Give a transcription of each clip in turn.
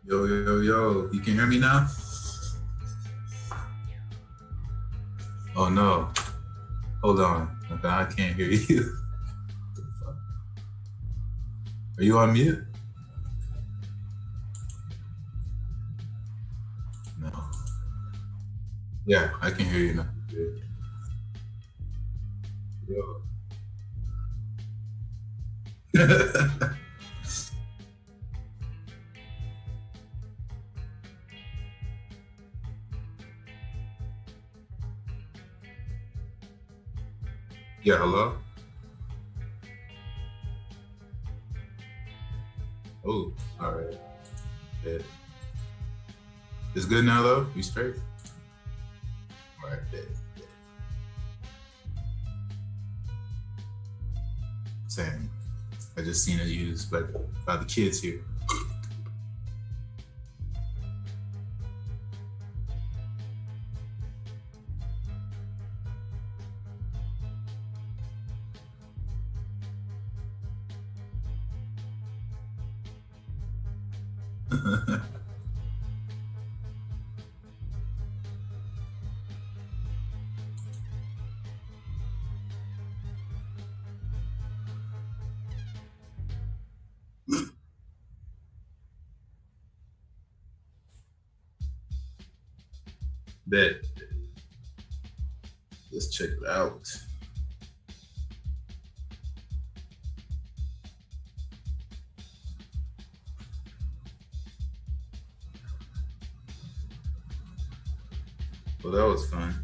Yo, yo, yo. You can hear me now? Oh, no. Hold on. Okay, I can't hear you. Are you on mute? No. Yeah, I can hear you now. Yo. Yeah, hello? Oh, all right. Yeah. It's good now, though? You straight? All right, yeah. Same. I just seen it used by the kids here. Bet. Let's check it out. Well, that was fun.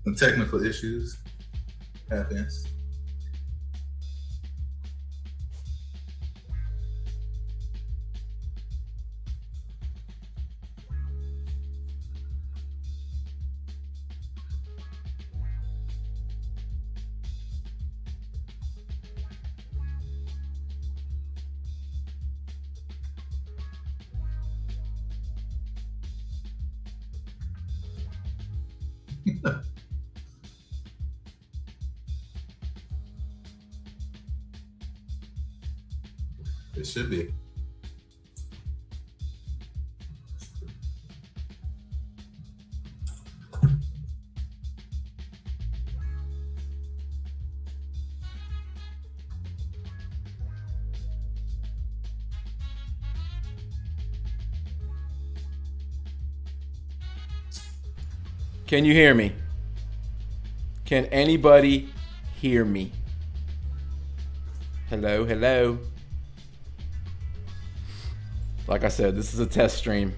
Some technical issues happens. It should be. Can you hear me? Can anybody hear me? Hello, hello. Like I said, this is a test stream.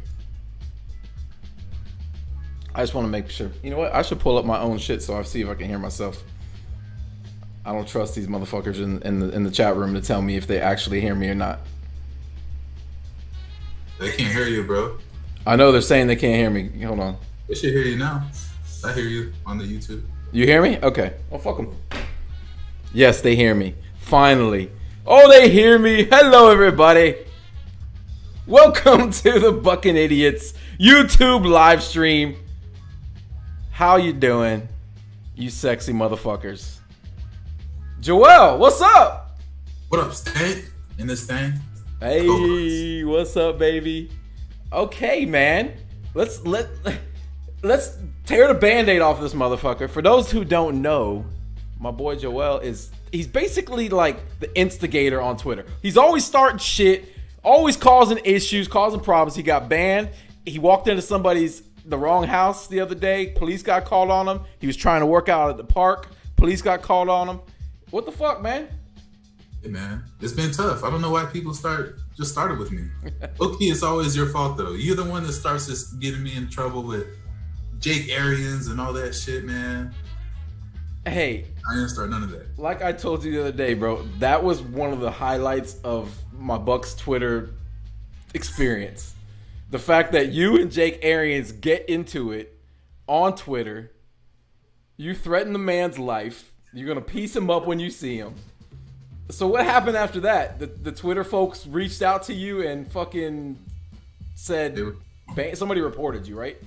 I just want to make sure. You know what? I should pull up my own shit so I see if I can hear myself. I don't trust these motherfuckers in the chat room to tell me if they actually hear me or not. They can't hear you, bro. I know they're saying they can't hear me. Hold on. They should hear you now. I hear you on the YouTube. You hear me? Okay. Well, fuck them. Yes, they hear me. Finally. Oh, they hear me. Hello, everybody. Welcome to the Buccanidiots YouTube live stream. How you doing, you sexy motherfuckers? Joel, what's up? What up, Stank? In this thing? Hey, what's up, baby? Okay, man. Let's tear the Band-Aid off this motherfucker. For those who don't know, my boy Joel he's basically like the instigator on Twitter. He's always starting shit, always causing issues, causing problems. He got banned. He walked into the wrong house the other day. Police got called on him. He was trying to work out at the park. Police got called on him. What the fuck, man? Hey, man. It's been tough. I don't know why people started with me. Okay, it's always your fault, though. You're the one that starts just getting me in trouble with Jake Arians and all that shit, man. Hey, I didn't start none of that. Like I told you the other day, bro, that was one of the highlights of my Bucks Twitter experience. The fact that you and Jake Arians get into it on Twitter. You threaten the man's life. You're going to piece him up when you see him. So what happened after that? The Twitter folks reached out to you and fucking said, somebody reported you, right?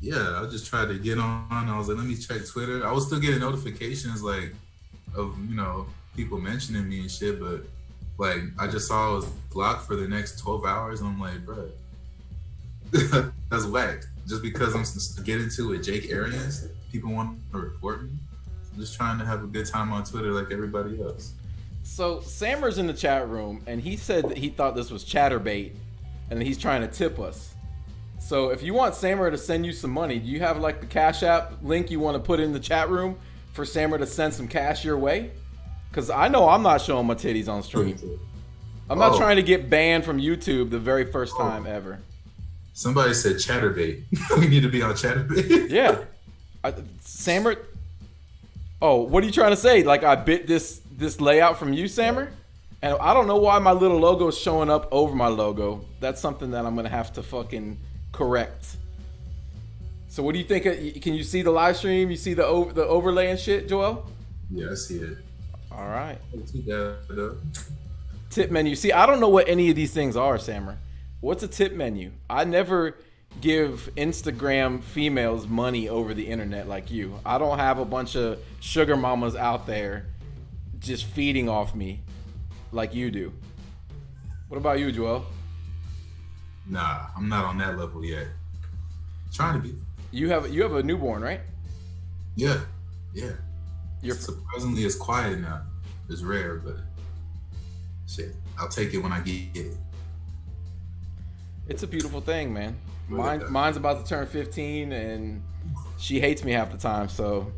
Yeah, I just tried to get on. I was like, let me check Twitter. I was still getting notifications like of, people mentioning me and shit, but like I just saw it was blocked for the next 12 hours. And I'm like, bro, that's whack. Just because I'm getting to with Jake Arians, people want to report me. I'm just trying to have a good time on Twitter like everybody else. So Sammer's in the chat room, and he said that he thought this was chatterbait, and he's trying to tip us. So if you want Sammer to send you some money, do you have like the Cash App link you want to put in the chat room for Sammer to send some cash your way? Because I know I'm not showing my titties on stream. I'm not trying to get banned from YouTube the very first time ever. Somebody said chatterbait. We need to be on chatterbait. Yeah. Sammer. Oh, what are you trying to say? Like I bit this layout from you, Sammer? And I don't know why my little logo is showing up over my logo. That's something that I'm going to have to fucking correct. So what do you think? Can you see the live stream? You see the overlay and shit, Joel? Yeah, I see it. All right. Yeah. Tip menu. See, I don't know what any of these things are, Sammer. What's a tip menu? I never give Instagram females money over the internet like you. I don't have a bunch of sugar mamas out there just feeding off me like you do. What about you, Joel? Nah, I'm not on that level yet. Trying to be. You have a newborn, right? Yeah. Surprisingly, it's quiet now. It's rare, but shit, I'll take it when I get it. It's a beautiful thing, man. Mine's about to turn 15, and she hates me half the time. So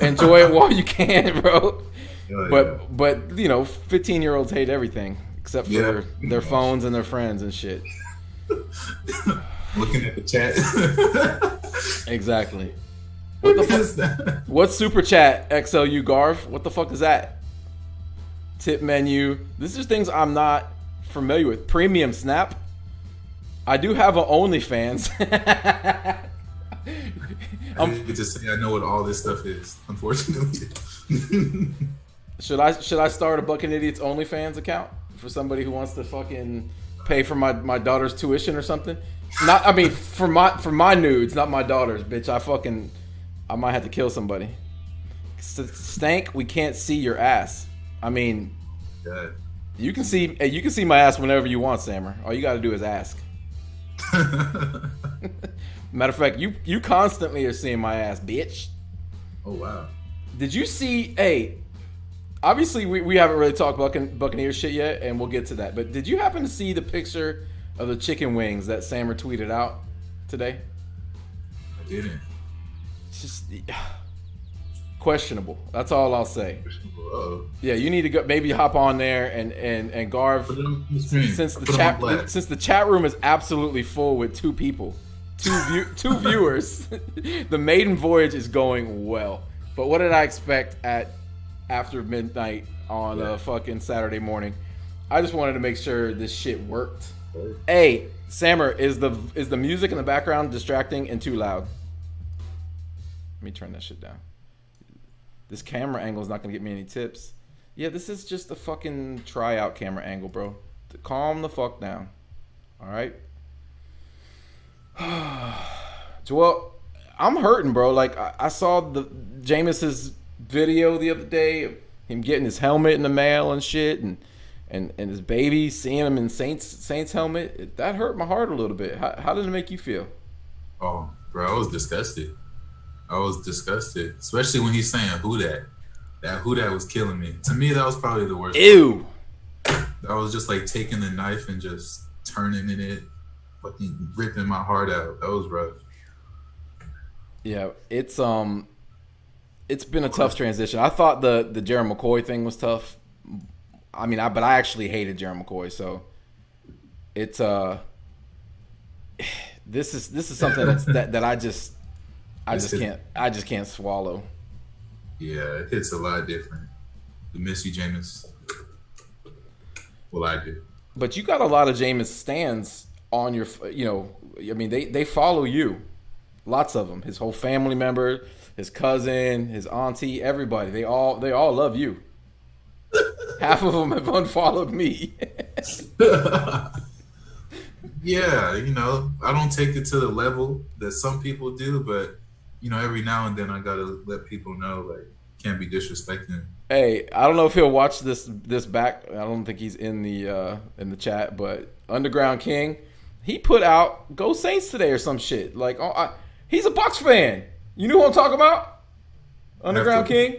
enjoy it while you can, bro. But you know, 15-year-olds hate everything except for their phones and their friends and shit. Looking at the chat. Exactly. What the fuck is that? What's Super Chat, XLU Garf? What the fuck is that? Tip menu. This is things I'm not familiar with. Premium Snap. I do have an OnlyFans. I need to say I know what all this stuff is, unfortunately. Should I start a Buccanidiots OnlyFans account for somebody who wants to fucking pay for my daughter's tuition or something? Not, I mean, for my nudes, not my daughter's, bitch. I might have to kill somebody. Stank, we can't see your ass. I mean, God. You can see my ass whenever you want, Sammer. All you got to do is ask. Matter of fact, you constantly are seeing my ass, bitch. Oh wow. Did you see? Hey, obviously we haven't really talked Buccaneers shit yet, and we'll get to that. But did you happen to see the picture of the chicken wings that Sammer tweeted out today? I didn't. It's just questionable. That's all I'll say. Uh-oh. Yeah, you need to go maybe hop on there and Garv, since the chat room is absolutely full with two people, two viewers. The maiden voyage is going well. But what did I expect at after midnight on a fucking Saturday morning? I just wanted to make sure this shit worked. Hey, Sammer, is the music in the background distracting and too loud? Let me turn that shit down. This camera angle is not gonna get me any tips. Yeah, this is just a fucking tryout camera angle, bro. Calm the fuck down. All right. Joel, I'm hurting, bro. Like I saw the Jameis's video the other day of him getting his helmet in the mail and shit, and his baby seeing him in Saints helmet. That hurt my heart a little bit. How did it make you feel? Oh, bro, I was disgusted. Especially when he's saying who that. That who that was killing me. To me, that was probably the worst. Ew. Part. I was just like taking the knife and just turning in it, fucking ripping my heart out. That was rough. Yeah, it's been a tough transition. I thought the Jerry McCoy thing was tough. I mean, but I actually hated Jerry McCoy, so it's this is something that I just can't swallow. Yeah, it hits a lot different. We miss you, Jameis. Well, I do. But you got a lot of Jameis stands on your, I mean, they follow you. Lots of them. His whole family member, his cousin, his auntie, everybody. They all love you. Half of them have unfollowed me. Yeah, I don't take it to the level that some people do, but every now and then I gotta let people know, like, can't be disrespecting. Hey, I don't know if he'll watch this back. I don't think he's in the chat, but Underground King, he put out "Go Saints" today or some shit. Like, he's a Bucs fan. You know who I'm talking about? Underground King.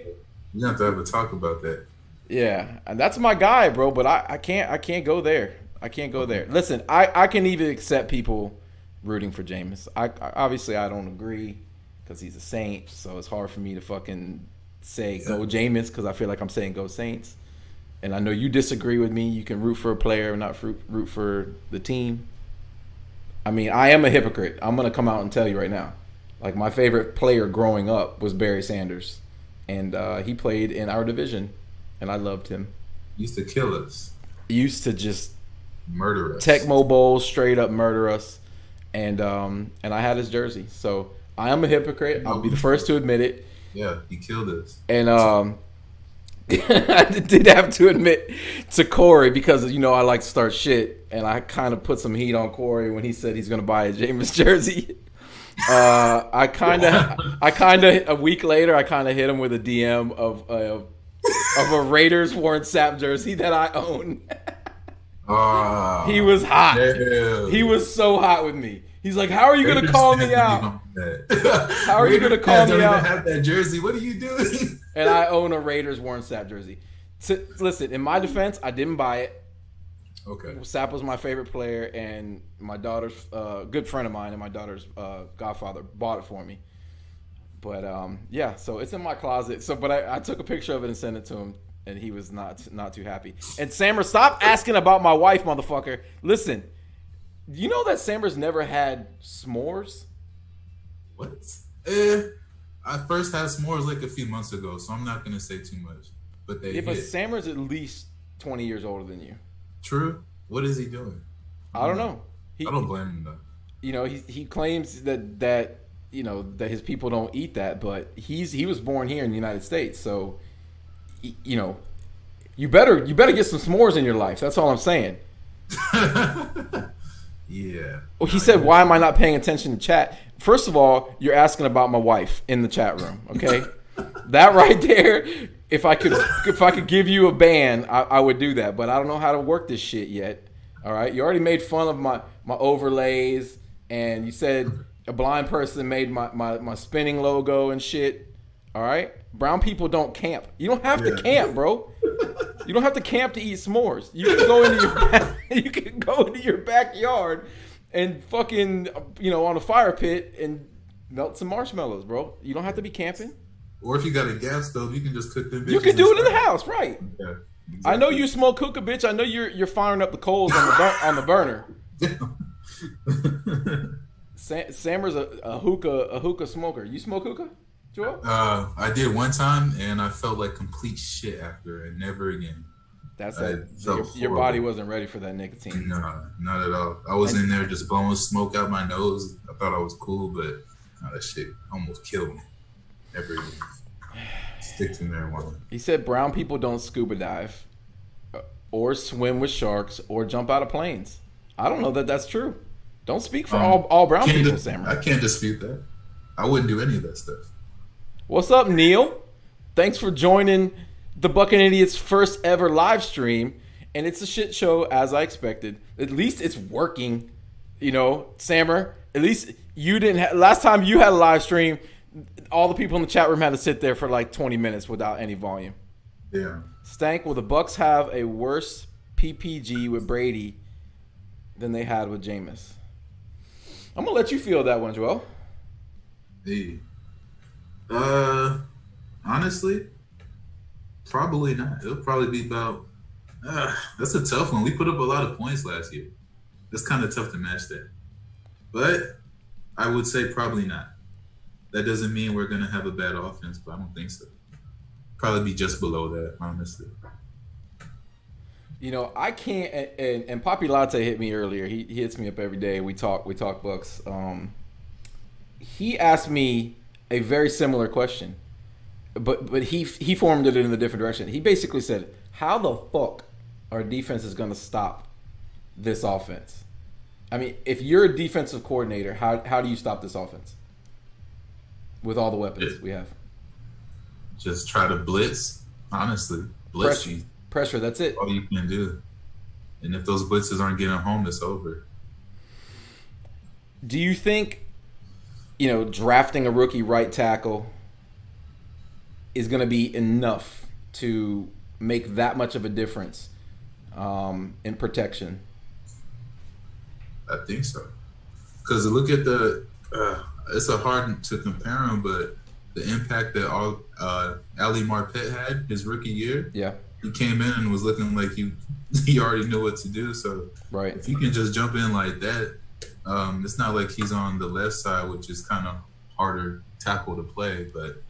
You have to have a talk about that. Yeah, and that's my guy, bro. But I can't go there. I can't go there. Listen, I can even accept people rooting for Jameis. I obviously I don't agree because he's a Saint, so it's hard for me to fucking say go Jameis because I feel like I'm saying go Saints. And I know you disagree with me. You can root for a player and not root for the team. I mean, I am a hypocrite. I'm gonna come out and tell you right now. Like, my favorite player growing up was Barry Sanders, and he played in our division, and I loved him. Used to kill us. Used to just murder us. Tecmo Bowl, straight up murder us, and I had his jersey. So I am a hypocrite. I'll be the first to admit it. Yeah, he killed us. And I did have to admit to Corey because I like to start shit, and I kind of put some heat on Corey when he said he's gonna buy a Jameis jersey. I kind of a week later I kind of hit him with a DM of a Raiders worn Sap jersey that I own. He was hot. Damn. He was so hot with me. He's like, "How are you gonna call me out? How are you gonna call me out? Have that jersey? What are you doing?" And I own a Raiders worn Sap jersey. Listen, in my defense, I didn't buy it. Okay. Sap was my favorite player, and my daughter's good friend of mine, and my daughter's godfather bought it for me. But yeah, so it's in my closet. So, but I took a picture of it and sent it to him, and he was not too happy. And Sammer, stop asking about my wife, motherfucker. Listen, you know that Sammer's never had s'mores? What? I first had s'mores like a few months ago, so I'm not gonna say too much. But but Sammer's at least 20 years older than you. True. What is he doing? I don't know. I don't blame him though. He claims that his people don't eat that, but he was born here in the United States, so you better get some s'mores in your life. That's all I'm saying. Yeah. Well, he said, "Why am I not paying attention to chat?" First of all, you're asking about my wife in the chat room. Okay, that right there. If I could give you a ban, I would do that. But I don't know how to work this shit yet. All right, you already made fun of my overlays, and you said a blind person made my spinning logo and shit. All right, brown people don't camp. You don't have to camp, bro. You don't have to camp to eat s'mores. You can go into your backyard and fucking on a fire pit and melt some marshmallows, bro. You don't have to be camping. Or if you got a gas stove, you can just cook them bitches. You can do it in the house, right? Yeah, exactly. I know you smoke hookah, bitch. I know you're firing up the coals on the burner. Sammer's a hookah smoker. You smoke hookah, Joel? I did one time, and I felt like complete shit after, and never again. That's it. Your body wasn't ready for that nicotine. No, not at all. I was in there just blowing smoke out my nose. I thought I was cool, but that shit almost killed me. Never again. Stick to marijuana. He said brown people don't scuba dive or swim with sharks or jump out of planes. I don't know that that's true. Don't speak for all brown people, Sam. I can't dispute that. I wouldn't do any of that stuff. What's up, Neil? Thanks for joining the Buccanidiots' first ever live stream. And it's a shit show, as I expected. At least it's working. Sammer, at least you didn't last time you had a live stream, all the people in the chat room had to sit there for like 20 minutes without any volume. Yeah. Stank, will the Bucs have a worse PPG with Brady than they had with Jameis? I'm gonna let you feel that one, Joel. Hey. Honestly, probably not. It'll probably be about. That's a tough one. We put up a lot of points last year. It's kind of tough to match that. But I would say probably not. That doesn't mean we're gonna have a bad offense, but I don't think so. Probably be just below that, honestly. I can't. And Poppy Latte hit me earlier. He hits me up every day. We talk Bucs. He asked me a very similar question, but he formed it in a different direction. He basically said, "How the fuck our defense is gonna stop this offense?" I mean, if you're a defensive coordinator, how do you stop this offense with all the weapons we have? Just try to blitz Honestly, blitz Pressure, you. pressure. That's it. All you can do. And if those blitzes aren't getting home, it's over. Do you think drafting a rookie right tackle is going to be enough to make that much of a difference in protection? I think so. Because look at the, it's a hard to compare them, but the impact that Ali Marpet had his rookie year. Yeah. He came in and was looking like he already knew what to do. So right. If you can just jump in like that, it's not like he's on the left side, which is kind of harder tackle to play. But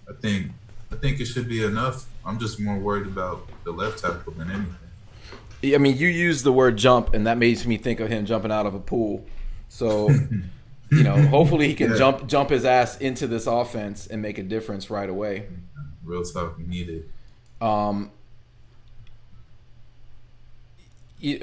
I think it should be enough. I'm just more worried about the left tackle than anything. I mean, you use the word jump, and that makes me think of him jumping out of a pool. So, hopefully he can jump his ass into this offense and make a difference right away. Real tough, needed. A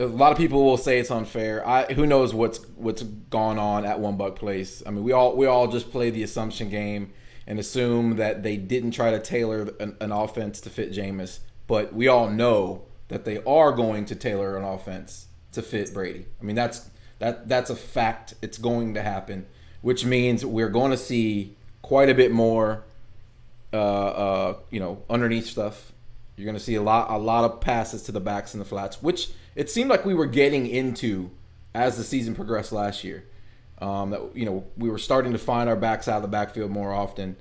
lot of people will say it's unfair. Who knows what's gone on at One Buck Place? I mean, we all just play the assumption game and assume that they didn't try to tailor an offense to fit Jameis, but we all know that they are going to tailor an offense to fit Brady. I mean, that's a fact. It's going to happen, which means we're going to see quite a bit more, underneath stuff. You're going to see a lot of passes to the backs and the flats, which it seemed like we were getting into as the season progressed last year. That we were starting to find our backs out of the backfield more often.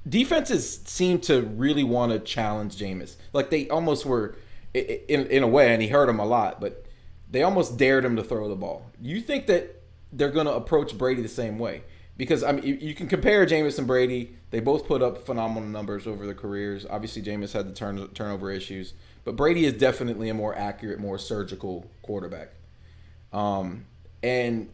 Defenses seem to really want to challenge Jameis. Like they almost were, in a way, and he hurt him a lot, but they almost dared him to throw the ball. You think that they're going to approach Brady the same way? Because, I mean, you can compare Jameis and Brady. They both put up phenomenal numbers over their careers. Obviously, Jameis had the turnover issues. But Brady is definitely a more accurate, more surgical quarterback. And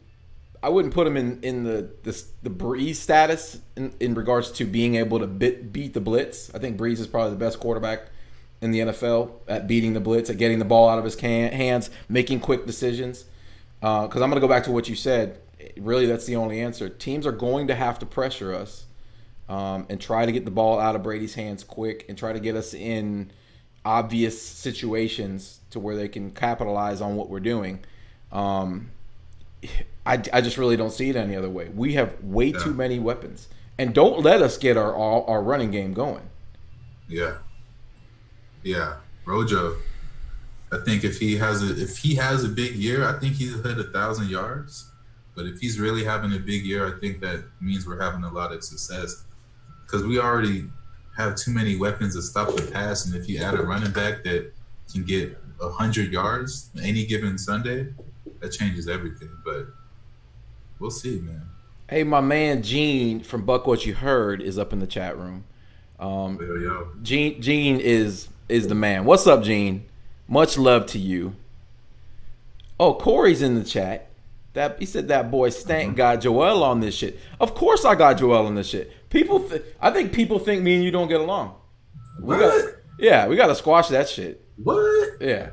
I wouldn't put him in the Breeze status in regards to being able to beat the blitz. I think Breeze is probably the best quarterback in the NFL at beating the blitz, at getting the ball out of his hands, making quick decisions. Because I'm going to go back to what you said. Really, that's the only answer. Teams are going to have to pressure us and try to get the ball out of Brady's hands quick and try to get us in obvious situations to where they can capitalize on what we're doing. I just really don't see it any other way. We have way too many weapons. And don't let us get our running game going. Yeah. Yeah. Rojo, I think if he has a big year, I think he'll hit 1,000 yards. But if he's really having a big year, I think that means we're having a lot of success. Because we already have too many weapons to stop the pass. And if you add a running back that can get 100 yards any given Sunday, that changes everything. But we'll see, man. Hey, my man Gene from Buck What You Heard is up in the chat room. Yo. Gene is the man. What's up, Gene? Much love to you. Oh, Corey's in the chat. He said that boy Stank got Joel on this shit. Of course I got Joel on this shit. I think people think me and you don't get along. We got to squash that shit. What? Yeah.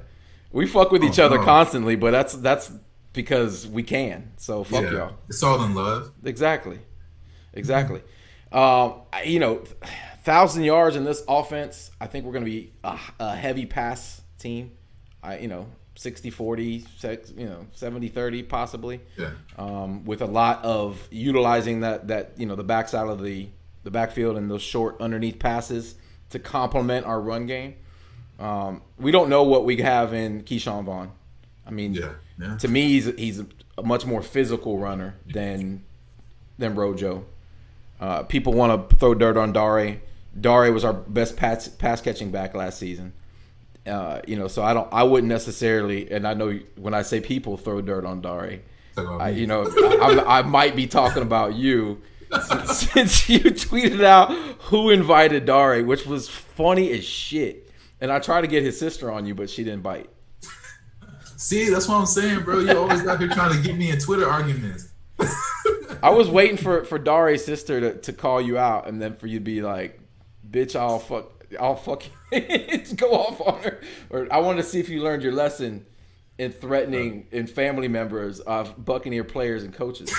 We fuck with each other constantly, but that's because we can. So fuck y'all. It's all in love. Exactly. 1,000 yards in this offense, I think we're going to be a heavy pass team. 60-40, 70-30 possibly. Yeah. With a lot of utilizing that the backside of the backfield and those short underneath passes to complement our run game. We don't know what we have in Keyshawn Vaughn. I mean, to me, he's a much more physical runner than Rojo. People want to throw dirt on Dare. Dare was our best pass catching back last season. So I wouldn't necessarily, and I know when I say people throw dirt on Dare, I might be talking about you since you tweeted out who invited Dare, which was funny as shit. And I tried to get his sister on you, but she didn't bite. See, that's what I'm saying, bro. You always out here trying to get me in Twitter arguments. I was waiting for Dare's sister to call you out, and then for you to be like, "Bitch, I'll fuck you." Go off on her. Or I wanted to see if you learned your lesson in threatening in family members of Buccaneer players and coaches.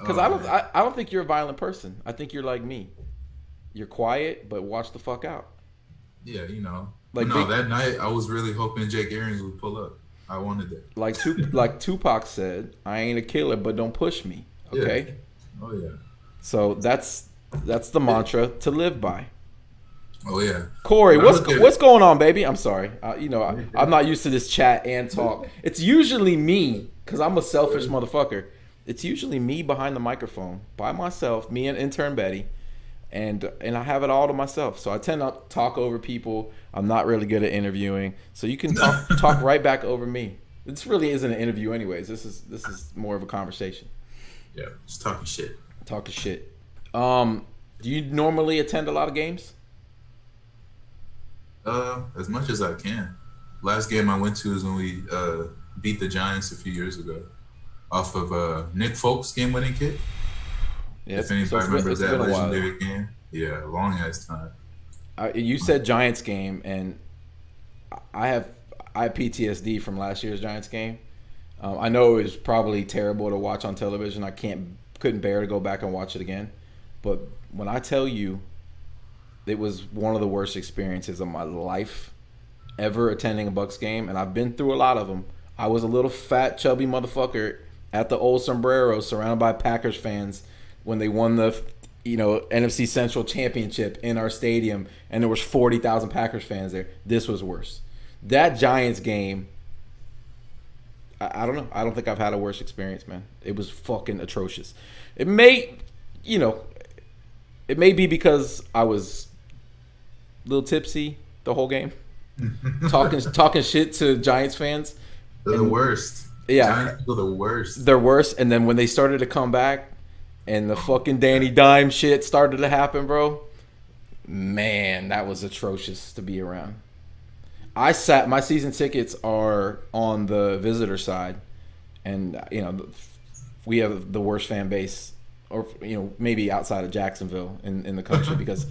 Because I don't think you're a violent person. I think you're like me. You're quiet, but watch the fuck out. Yeah, that night I was really hoping Jake Arians would pull up. I wanted that. Like Tupac said, I ain't a killer, but don't push me. Okay. Yeah. Oh yeah. So that's the mantra to live by. Oh yeah. Corey, what's going on, baby? I'm sorry. I'm not used to this chat and talk. It's usually me because I'm a selfish motherfucker. It's usually me behind the microphone by myself, me and intern Betty, and I have it all to myself. So I tend to talk over people. I'm not really good at interviewing, so you can talk right back over me. This really isn't an interview, anyways. This is more of a conversation. Yeah, just talking shit. Talking shit. Do you normally attend a lot of games? As much as I can. Last game I went to is when we beat the Giants a few years ago, off of Nick Folk's game-winning kick. Yeah, if anybody remembers that legendary game. Yeah, long ass time. You said Giants game, and I have PTSD from last year's Giants game. I know it was probably terrible to watch on television. I couldn't bear to go back and watch it again. But when I tell you, it was one of the worst experiences of my life ever attending a Bucs game, and I've been through a lot of them. I was a little fat, chubby motherfucker at the old sombrero, surrounded by Packers fans when they won the NFC Central Championship in our stadium, and there was 40,000 Packers fans there. This was worse. That Giants game, I don't know. I don't think I've had a worse experience, man. It was fucking atrocious. It may be because I was a little tipsy the whole game, talking shit to Giants fans. They're the worst. Yeah, Giants are the worst. They're worse. And then when they started to come back, and the fucking Danny Dime shit started to happen, bro. Man, that was atrocious to be around. My season tickets are on the visitor side, and we have the worst fan base, or maybe outside of Jacksonville in the country, because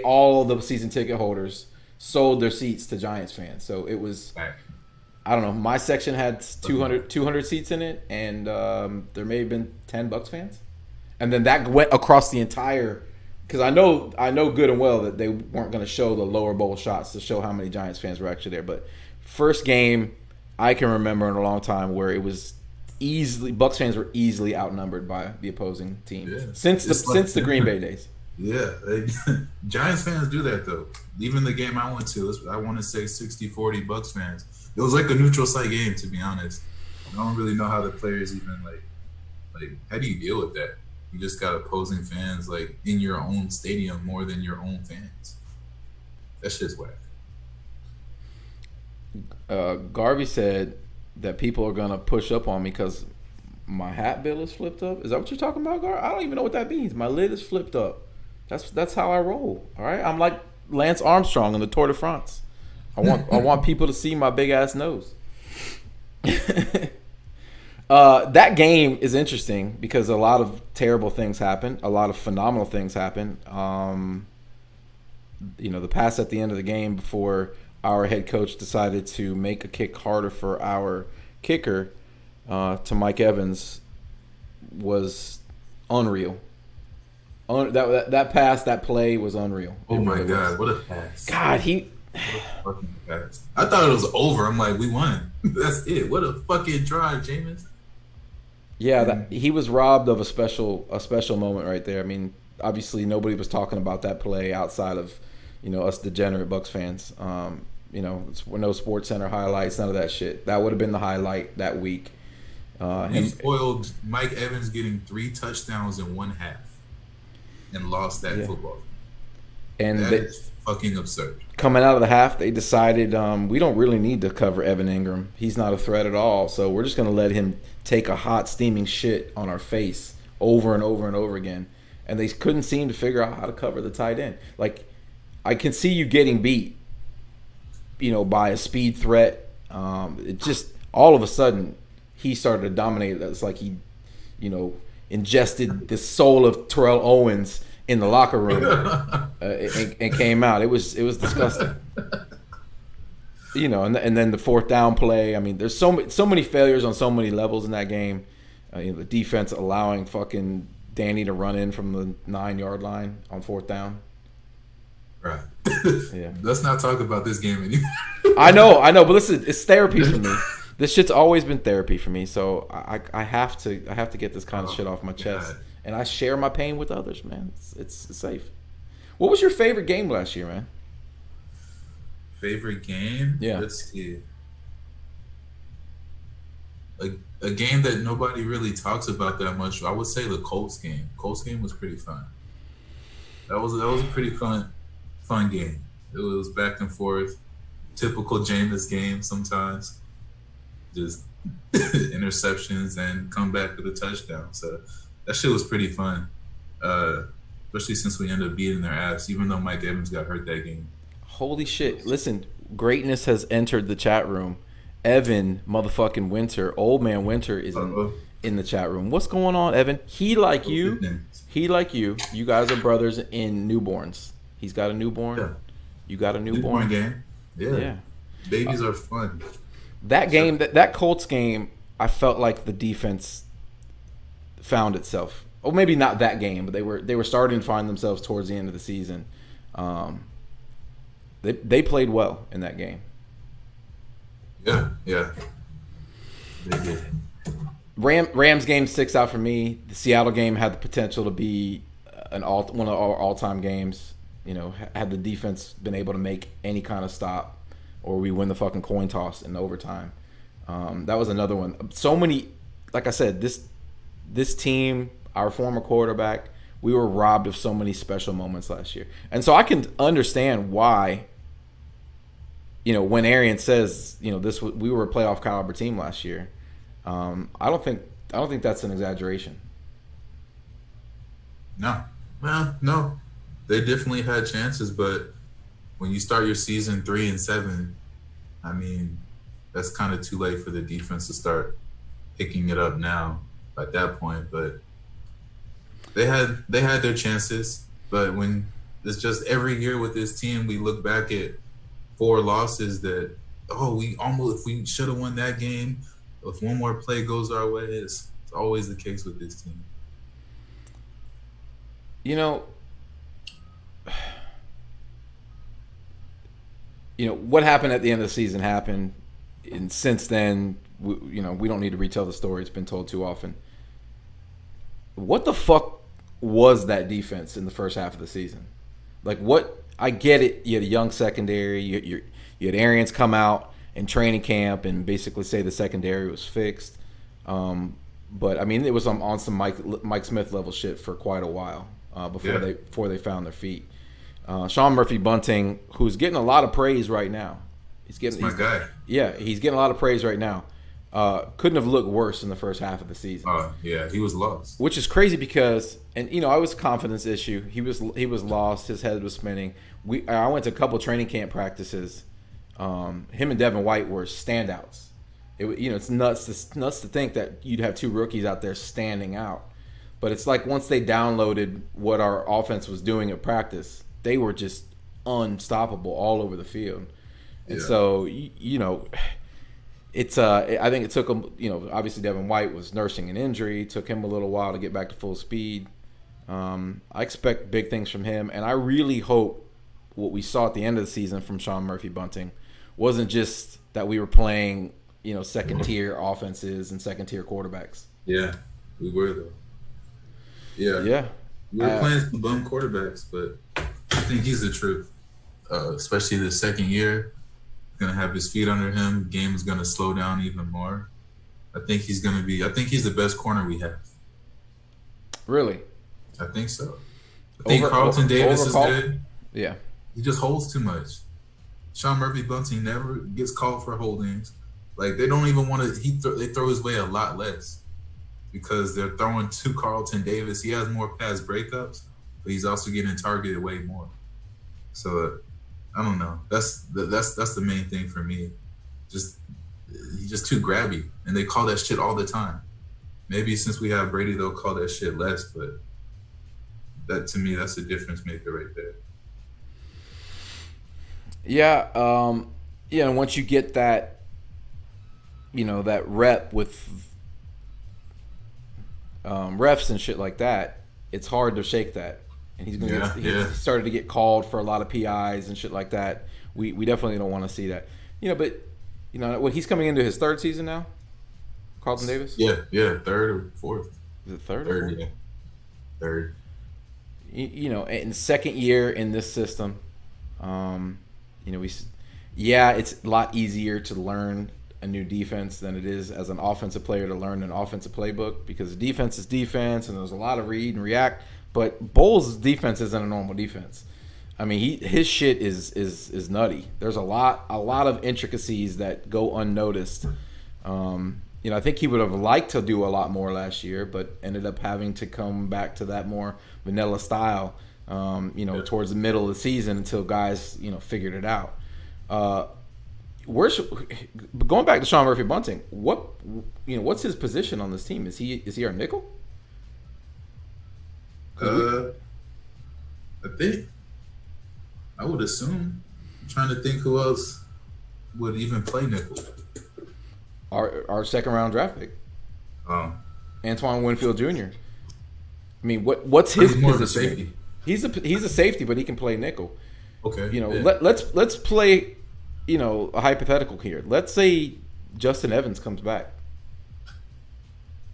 all the season ticket holders sold their seats to Giants fans. So it was, I don't know, my section had 200 seats in it, and there may have been 10 Bucs fans, and then that went across the entire. Because I know good and well that they weren't going to show the lower bowl shots to show how many Giants fans were actually there. But first game I can remember in a long time where it was Bucs fans were easily outnumbered by the opposing team since the Green Bay days. Yeah, Giants fans do that though. Even the game I went to, I want to say 60-40 Bucs fans. It was like a neutral site game, to be honest. I don't really know how the players even like how do you deal with that? You just got opposing fans like in your own stadium more than your own fans. That shit's whack. Garvey said that people are gonna push up on me because my hat bill is flipped up. Is that what you're talking about, Garvey? I don't even know what that means. My lid is flipped up. That's how I roll. All right, I'm like Lance Armstrong in the Tour de France. I want people to see my big ass nose. That game is interesting because a lot of terrible things happen. A lot of phenomenal things happen. The pass at the end of the game before our head coach decided to make a kick harder for our kicker to Mike Evans was unreal. That pass, that play was unreal. Oh my God, what a pass. God, what a fucking pass. I thought it was over. I'm like, we won. That's it. What a fucking drive, Jameis. Yeah, he was robbed of a special moment right there. I mean, obviously nobody was talking about that play outside of, us degenerate Bucs fans. No Sports Center highlights, none of that shit. That would have been the highlight that week. He spoiled Mike Evans getting 3 touchdowns in one half and lost that football. And that is fucking absurd. Coming out of the half, they decided we don't really need to cover Evan Ingram. He's not a threat at all. So we're just going to let him take a hot, steaming shit on our face over and over and over again. And they couldn't seem to figure out how to cover the tight end. Like, I can see you getting beat, by a speed threat. It just, all of a sudden, he started to dominate. It's like he, ingested the soul of Terrell Owens in the locker room and came out. It was disgusting. And then the fourth down play. I mean, there's so many failures on so many levels in that game. The defense allowing fucking Danny to run in from the 9-yard line on 4th down. Right. Yeah. Let's not talk about this game anymore. I know, but listen, it's therapy for me. This shit's always been therapy for me, so I have to get this kind of shit off my chest, and I share my pain with others, man. It's safe. What was your favorite game last year, man? Favorite game? Yeah. Let's see. A game that nobody really talks about that much. I would say the Colts game. Colts game was pretty fun. That was a pretty fun game. It was back and forth. Typical Jameis game sometimes. Just interceptions and come back with a touchdown. So that shit was pretty fun. Especially since we ended up beating their ass, even though Mike Evans got hurt that game. Holy shit. Listen, greatness has entered the chat room. Evan motherfucking Winter, old man Winter is in the chat room. What's going on, Evan? He like you. You guys are brothers in newborns. He's got a newborn. Yeah. You got a newborn game. Yeah. Babies are fun. That game, that Colts game, I felt like the defense found itself. Oh, maybe not that game, but they were starting to find themselves towards the end of the season. They played well in that game. Yeah. They did. Rams game sticks out for me. The Seattle game had the potential to be one of our all-time games. You know, had the defense been able to make any kind of stop, or we win the fucking coin toss in overtime. That was another one. So many, like I said, this team, our former quarterback, we were robbed of so many special moments last year. And so I can understand why, you know, when Arian says, you know, we were a playoff caliber team last year. I don't think that's an exaggeration. No. Well, no. They definitely had chances, but when you start your season 3-7, I mean, that's kind of too late for the defense to start picking it up now at that point. But they had their chances. But when it's just every year with this team, we look back at 4 losses that, if we should have won that game, if one more play goes our way, it's always the case with this team. You know, what happened at the end of the season happened, and since then, we don't need to retell the story. It's been told too often. What the fuck was that defense in the first half of the season? Like, what? I get it. You had a young secondary. You had Arians come out in training camp and basically say the secondary was fixed. But I mean, it was on some Mike Smith level shit for quite a while before they found their feet. Sean Murphy-Bunting, who's getting a lot of praise right now. He's my guy. Yeah, he's getting a lot of praise right now. Couldn't have looked worse in the first half of the season. Yeah, he was lost. Which is crazy because, and it was a confidence issue. He was lost. His head was spinning. I went to a couple training camp practices. Him and Devin White were standouts. It's nuts to think that you'd have 2 rookies out there standing out. But it's like once they downloaded what our offense was doing at practice, they were just unstoppable all over the field. And so, it's I think it took him, obviously Devin White was nursing an injury. It took him a little while to get back to full speed. I expect big things from him, and I really hope what we saw at the end of the season from Sean Murphy-Bunting wasn't just that we were playing, second-tier offenses and second-tier quarterbacks. Yeah, we were, though. Yeah. We were playing some bum quarterbacks, but I think he's the truth. Especially the second year. Going to have his feet under him. Game is going to slow down even more. I think he's the best corner we have. Really? I think so. I think Carlton Davis is good. Yeah. He just holds too much. Sean Murphy-Bunting never gets called for holdings. Like, they don't even want to – they throw his way a lot less because they're throwing to Carlton Davis. He has more pass breakups, but he's also getting targeted way more. So, I don't know. That's the main thing for me. He's just too grabby, and they call that shit all the time. Maybe since we have Brady, they'll call that shit less, but that to me, that's the difference maker right there. Yeah, and once you get that, that rep with refs and shit like that, it's hard to shake that. And he's gonna Yeah. he started to get called for a lot of PIs and shit like that. We definitely don't want to see that. But he's coming into his third season now. Carlton Davis. Yeah, third or fourth. Is it third? Third, yeah, third. In second year in this system, it's a lot easier to learn a new defense than it is as an offensive player to learn an offensive playbook, because defense is defense and there's a lot of read and react. But Bowles' defense isn't a normal defense. I mean, his shit is nutty. There's a lot of intricacies that go unnoticed. I think he would have liked to do a lot more last year, but ended up having to come back to that more vanilla style, towards the middle of the season until guys, figured it out. Going back to Sean Murphy Bunting, what's his position on this team? Is he our nickel? I think I would assume. I'm trying to think who else would even play nickel. Our second round draft pick, Antoine Winfield Jr. I mean, what's his position? He's a safety, but he can play nickel. Okay. Let's play, a hypothetical here. Let's say Justin Evans comes back.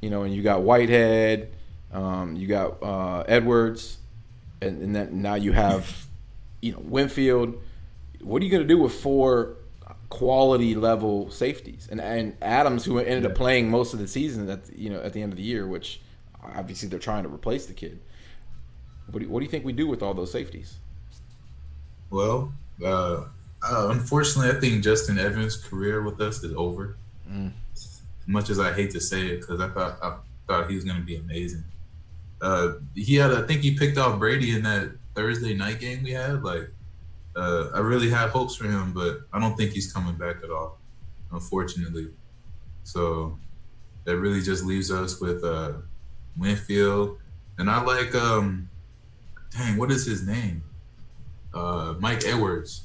And you got Whitehead, you got Edwards, and then now you have, Winfield. What are you going to do with 4 quality level safeties and Adams, who ended up playing most of the season at the end of the year, which obviously they're trying to replace the kid. What do you think we do with all those safeties? Well, unfortunately, I think Justin Evans' career with us is over. As much as I hate to say it, because I thought he was going to be amazing. I think he picked off Brady in that Thursday night game we had. I really had hopes for him, but I don't think he's coming back at all, unfortunately. So that really just leaves us with Winfield. And I like, what is his name? Mike Edwards.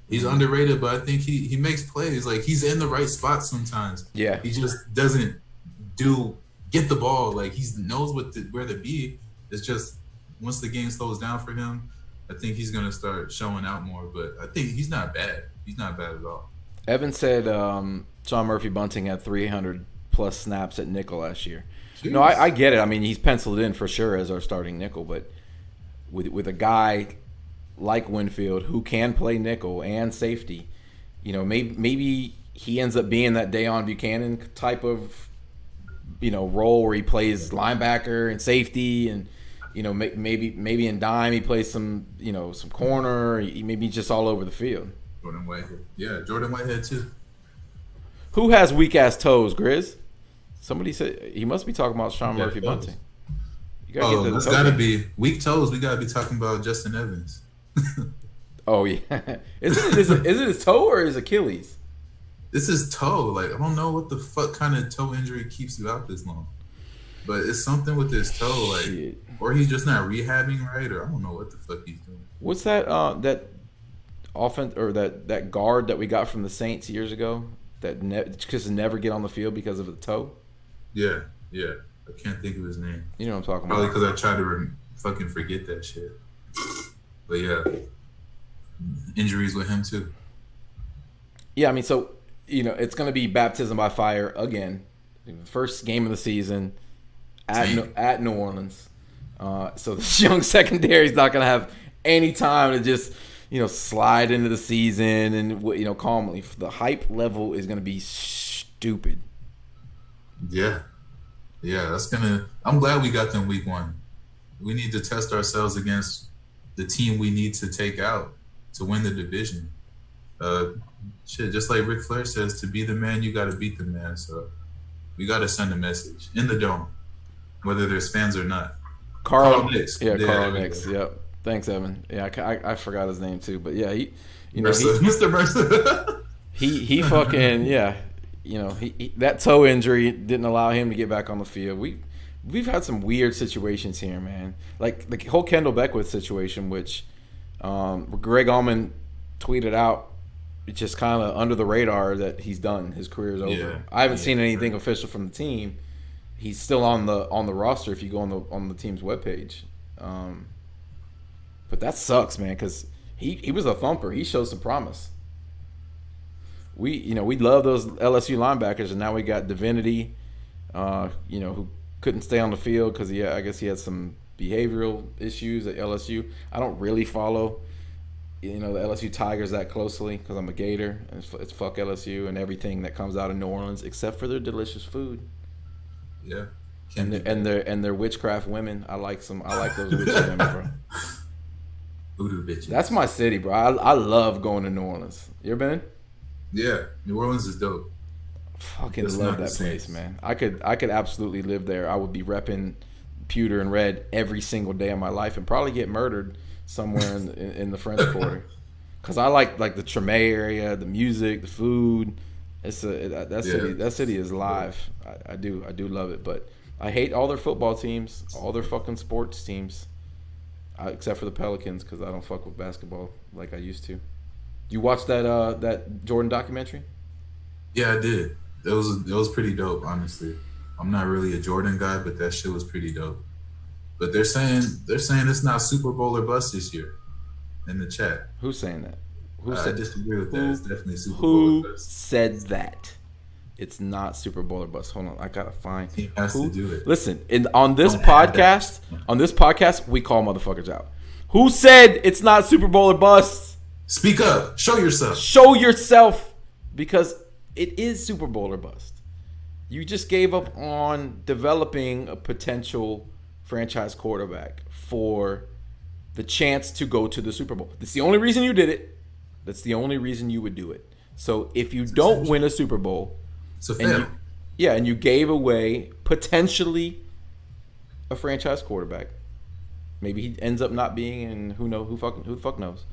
He's underrated, but I think he makes plays. Like, he's in the right spot sometimes. Yeah. He just doesn't get the ball. Like, he knows where to be. It's just once the game slows down for him, I think he's going to start showing out more. But I think he's not bad. He's not bad at all. Evan said Sean Murphy Bunting had 300-plus snaps at nickel last year. Jeez. No, I get it. I mean, he's penciled in for sure as our starting nickel. But with a guy like Winfield who can play nickel and safety, maybe he ends up being that Deon Buchanan type of, role where he plays linebacker and safety, and maybe in dime he plays some corner. He maybe just all over the field. Jordan Whitehead, yeah, Jordan Whitehead too. Who has weak ass toes, Grizz? Somebody said he must be talking about Sean Murphy Bunting. It's got to be weak toes. We got to be talking about Justin Evans. Oh yeah, is it his toe or his Achilles? This is toe. Like, I don't know what the fuck kind of toe injury keeps you out this long, but it's something with his toe, like, shit. Or he's just not rehabbing right, or I don't know what the fuck he's doing. What's that? That offense or that guard that we got from the Saints years ago that just never get on the field because of the toe. Yeah. I can't think of his name. You know what I'm talking about? Probably because I try to fucking forget that shit. But yeah, injuries with him too. Yeah, I mean, so it's going to be baptism by fire again. First game of the season at New Orleans. So this young secondary is not going to have any time to just slide into the season and calmly. The hype level is going to be stupid. Yeah, that's gonna. I'm glad we got them week 1. We need to test ourselves against the team we need to take out to win the division. Just like Ric Flair says, to be the man, you got to beat the man. So we got to send a message in the dome, whether there's fans or not. Carl Nix. Yeah, Carl Nix. Yep. Thanks, Evan. Yeah, I forgot his name too, but yeah, Mr. Mercer. he fucking he that toe injury didn't allow him to get back on the field. We've had some weird situations here, man. Like the whole Kendall Beckwith situation, which Greg Allman tweeted out, just kind of under the radar that he's done. His career is over. Yeah. I haven't seen anything official from the team, He's still on the roster if you go on the team's webpage. But that sucks, man, because he was a thumper. He showed some promise. We love those LSU linebackers, and now we got Divinity, who couldn't stay on the field because I guess he had some behavioral issues at LSU. I don't really follow, the LSU Tigers that closely because I'm a Gator, and it's fuck LSU and everything that comes out of New Orleans except for their delicious food. Yeah. And their witchcraft women. I like those witch women, bro. Voodoo bitches. That's my city, bro. I love going to New Orleans. You ever been? Yeah, New Orleans is dope. Fucking love that place, man. I could absolutely live there. I would be repping pewter and red every single day of my life and probably get murdered somewhere in the French Quarter. Cause I like the Treme area, the music, the food. That city is live. I do love it, but I hate all their football teams, all their fucking sports teams, except for the Pelicans because I don't fuck with basketball like I used to. You watched that Jordan documentary? Yeah, I did. It was pretty dope, honestly. I'm not really a Jordan guy, but that shit was pretty dope. But they're saying it's not Super Bowl or bust this year in the chat. Who's saying that? I disagree with that. It's definitely Super Bowl or bust. Who said that? It's not Super Bowl or bust. Hold on, I gotta find. He has to do it. Listen, on this podcast, we call motherfuckers out. Who said it's not Super Bowl or bust? Speak up. Show yourself. Show yourself, because it is Super Bowl or bust. You just gave up on developing a potential franchise quarterback for the chance to go to the Super Bowl. That's the only reason you did it. That's the only reason you would do it. So if you don't win a Super Bowl, and you gave away potentially a franchise quarterback, maybe he ends up not being, and who the fuck knows.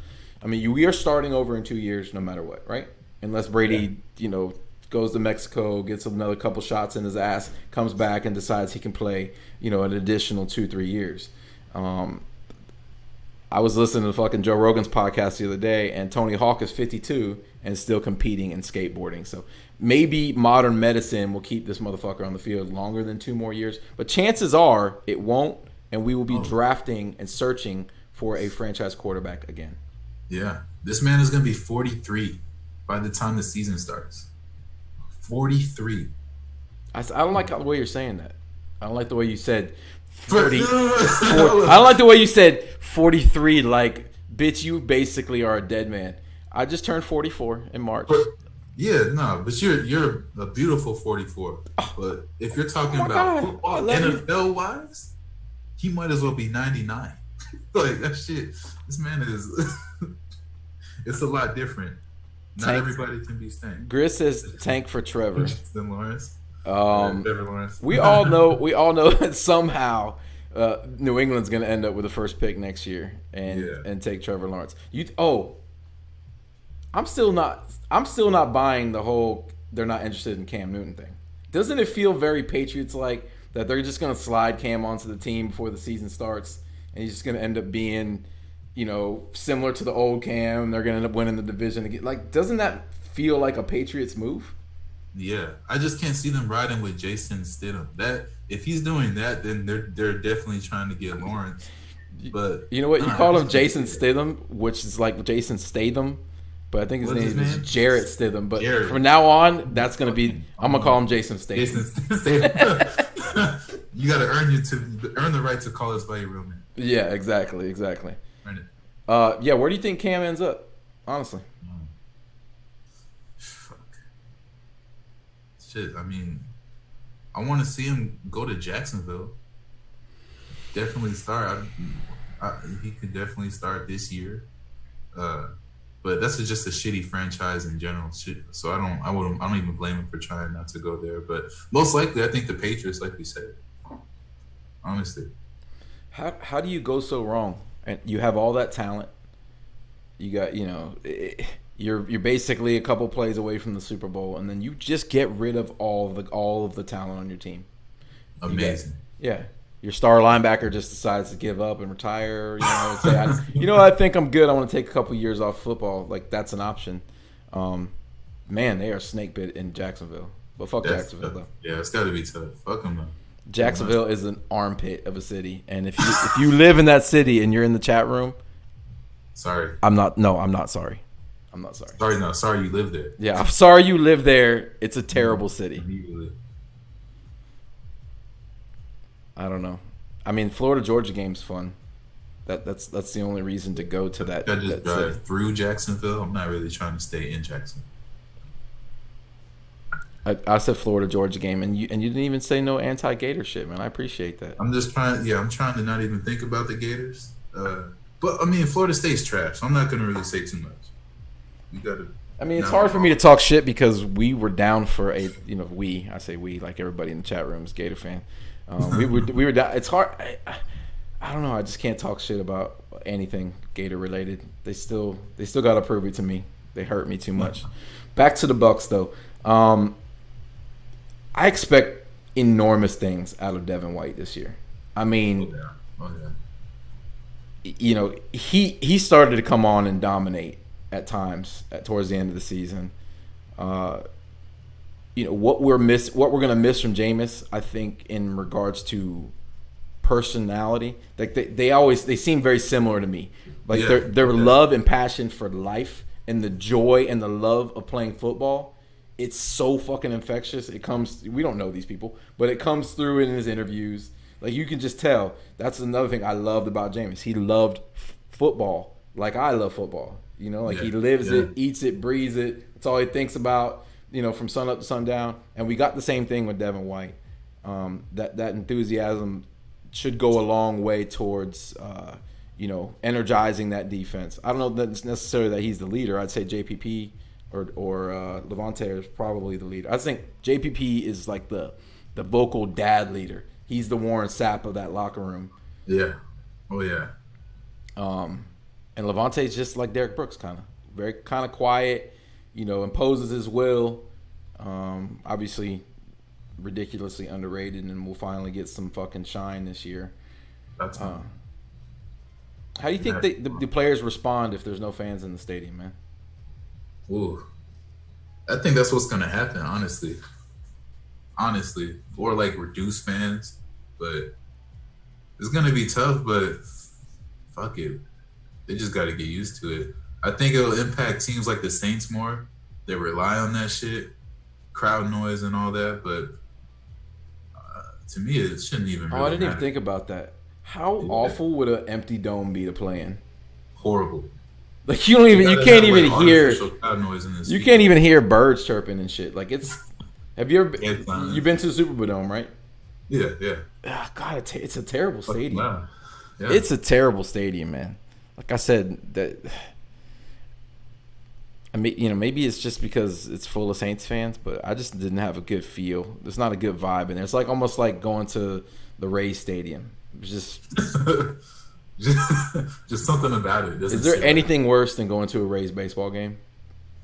I mean, we are starting over in 2 years no matter what, right? Unless Brady, goes to Mexico, gets another couple shots in his ass, comes back and decides he can play, an additional 2-3 years. I was listening to fucking Joe Rogan's podcast the other day, and Tony Hawk is 52 and still competing in skateboarding. So maybe modern medicine will keep this motherfucker on the field longer than 2 more years. But chances are it won't, and we will be drafting and searching for a franchise quarterback again. Yeah. This man is going to be 43 by the time the season starts. 43. I don't like the way you're saying that. I don't like the way you said 40. I don't like the way you said 43. Like, bitch, you basically are a dead man. I just turned 44 in March. But you're a beautiful 44. But if you're talking about football, NFL wise, he might as well be 99. Like, that shit. This man is. It's a lot different. Not everybody can be Stank. Gris says tank for Trevor. Then Lawrence. Trevor Lawrence. we all know that somehow New England's going to end up with the first pick next year and take Trevor Lawrence. I'm still not buying the whole they're not interested in Cam Newton thing. Doesn't it feel very Patriots like that they're just going to slide Cam onto the team before the season starts and he's just going to end up being similar to the old Cam? They're going to end up winning the division again. Like, doesn't that feel like a Patriots move? Yeah, I just can't see them riding with Jason Stidham. That if he's doing that, then they're definitely trying to get Lawrence. But you know what? You call him Jason Stidham, which is like Jason Statham, but I think his name is Jarrett Stidham. But from now on, that's gonna be. I'm gonna call him Jason Statham. Jason Statham. You got to earn the right to call us by your real name. Yeah, exactly. Earn it. Yeah. Where do you think Cam ends up? Honestly. Shit, I mean, I want to see him go to Jacksonville. Definitely start. He could definitely start this year. But that's just a shitty franchise in general. So I don't even blame him for trying not to go there. But most likely, I think the Patriots, like we said. Honestly. How do you go so wrong? And you have all that talent. You got You're basically a couple plays away from the Super Bowl, and then you just get rid of all of the talent on your team. Amazing. Your star linebacker just decides to give up and retire. And say, I think I'm good. I want to take a couple years off football. Like, that's an option. Man, they are snake bit in Jacksonville. But fuck Jacksonville, though. Yeah, it's got to be tough. Fuck them, though. Jacksonville is an armpit of a city, and if you live in that city and you're in the chat room, sorry. I'm not sorry. I'm not sorry. Sorry you live there. Yeah, I'm sorry you live there. It's a terrible city. I don't know. I mean, Florida-Georgia game's fun. That's the only reason to go to that. I just drive city. through Jacksonville. I'm not really trying to stay in Jacksonville. I said Florida-Georgia game, and you didn't even say no anti-Gator shit, man. I appreciate that. I'm trying to not even think about the Gators. But I mean, Florida State's trash. So I'm not gonna really say too much. You gotta. I mean, it's hard for me to talk shit because we were down for I say we, like everybody in the chat room is Gator fan. We were down. It's hard. I don't know. I just can't talk shit about anything Gator related. They still got to prove it to me. They hurt me too much. Back to the Bucs though. I expect enormous things out of Devin White this year. I mean, he started to come on and dominate at times towards the end of the season. What we're gonna miss from Jameis, I think, in regards to personality, like they seem very similar to me. Like their love and passion for life and the joy and the love of playing football. It's so fucking infectious. We don't know these people, but it comes through in his interviews. Like, you can just tell. That's another thing I loved about Jameis. He loved football like I love football. He lives it, eats it, breathes it. That's all he thinks about, from sun up to sundown. And we got the same thing with Devin White. That enthusiasm should go a long way towards, energizing that defense. I don't know that it's necessarily that he's the leader. I'd say JPP or Levante is probably the leader. I think JPP is like the vocal dad leader. He's the Warren Sapp of that locker room. Yeah. Oh yeah. And Levante's just like Derek Brooks, kind of quiet. Imposes his will. Obviously, ridiculously underrated, and will finally get some fucking shine this year. That's how do you think the players respond if there's no fans in the stadium, man? Ooh, I think that's what's gonna happen, honestly, or like reduce fans, but it's gonna be tough. But fuck it, they just got to get used to it. I think it'll impact teams like the Saints more. They rely on that shit, crowd noise and all that. But to me, it shouldn't even. Really I didn't matter. even think about that. How awful would an empty dome be to play in? Horrible. Like you can't even hear birds chirping and shit. Like it's. Have you ever? You've been to the Superdome, right? Yeah. Oh, God, it's a terrible stadium. Wow. Yeah. It's a terrible stadium, man. Like I said, that. I mean, maybe it's just because it's full of Saints fans, but I just didn't have a good feel. There's not a good vibe in there. It's like almost like going to the Rays Stadium. It's just. Just something about it. Is there anything worse than going to a Rays baseball game?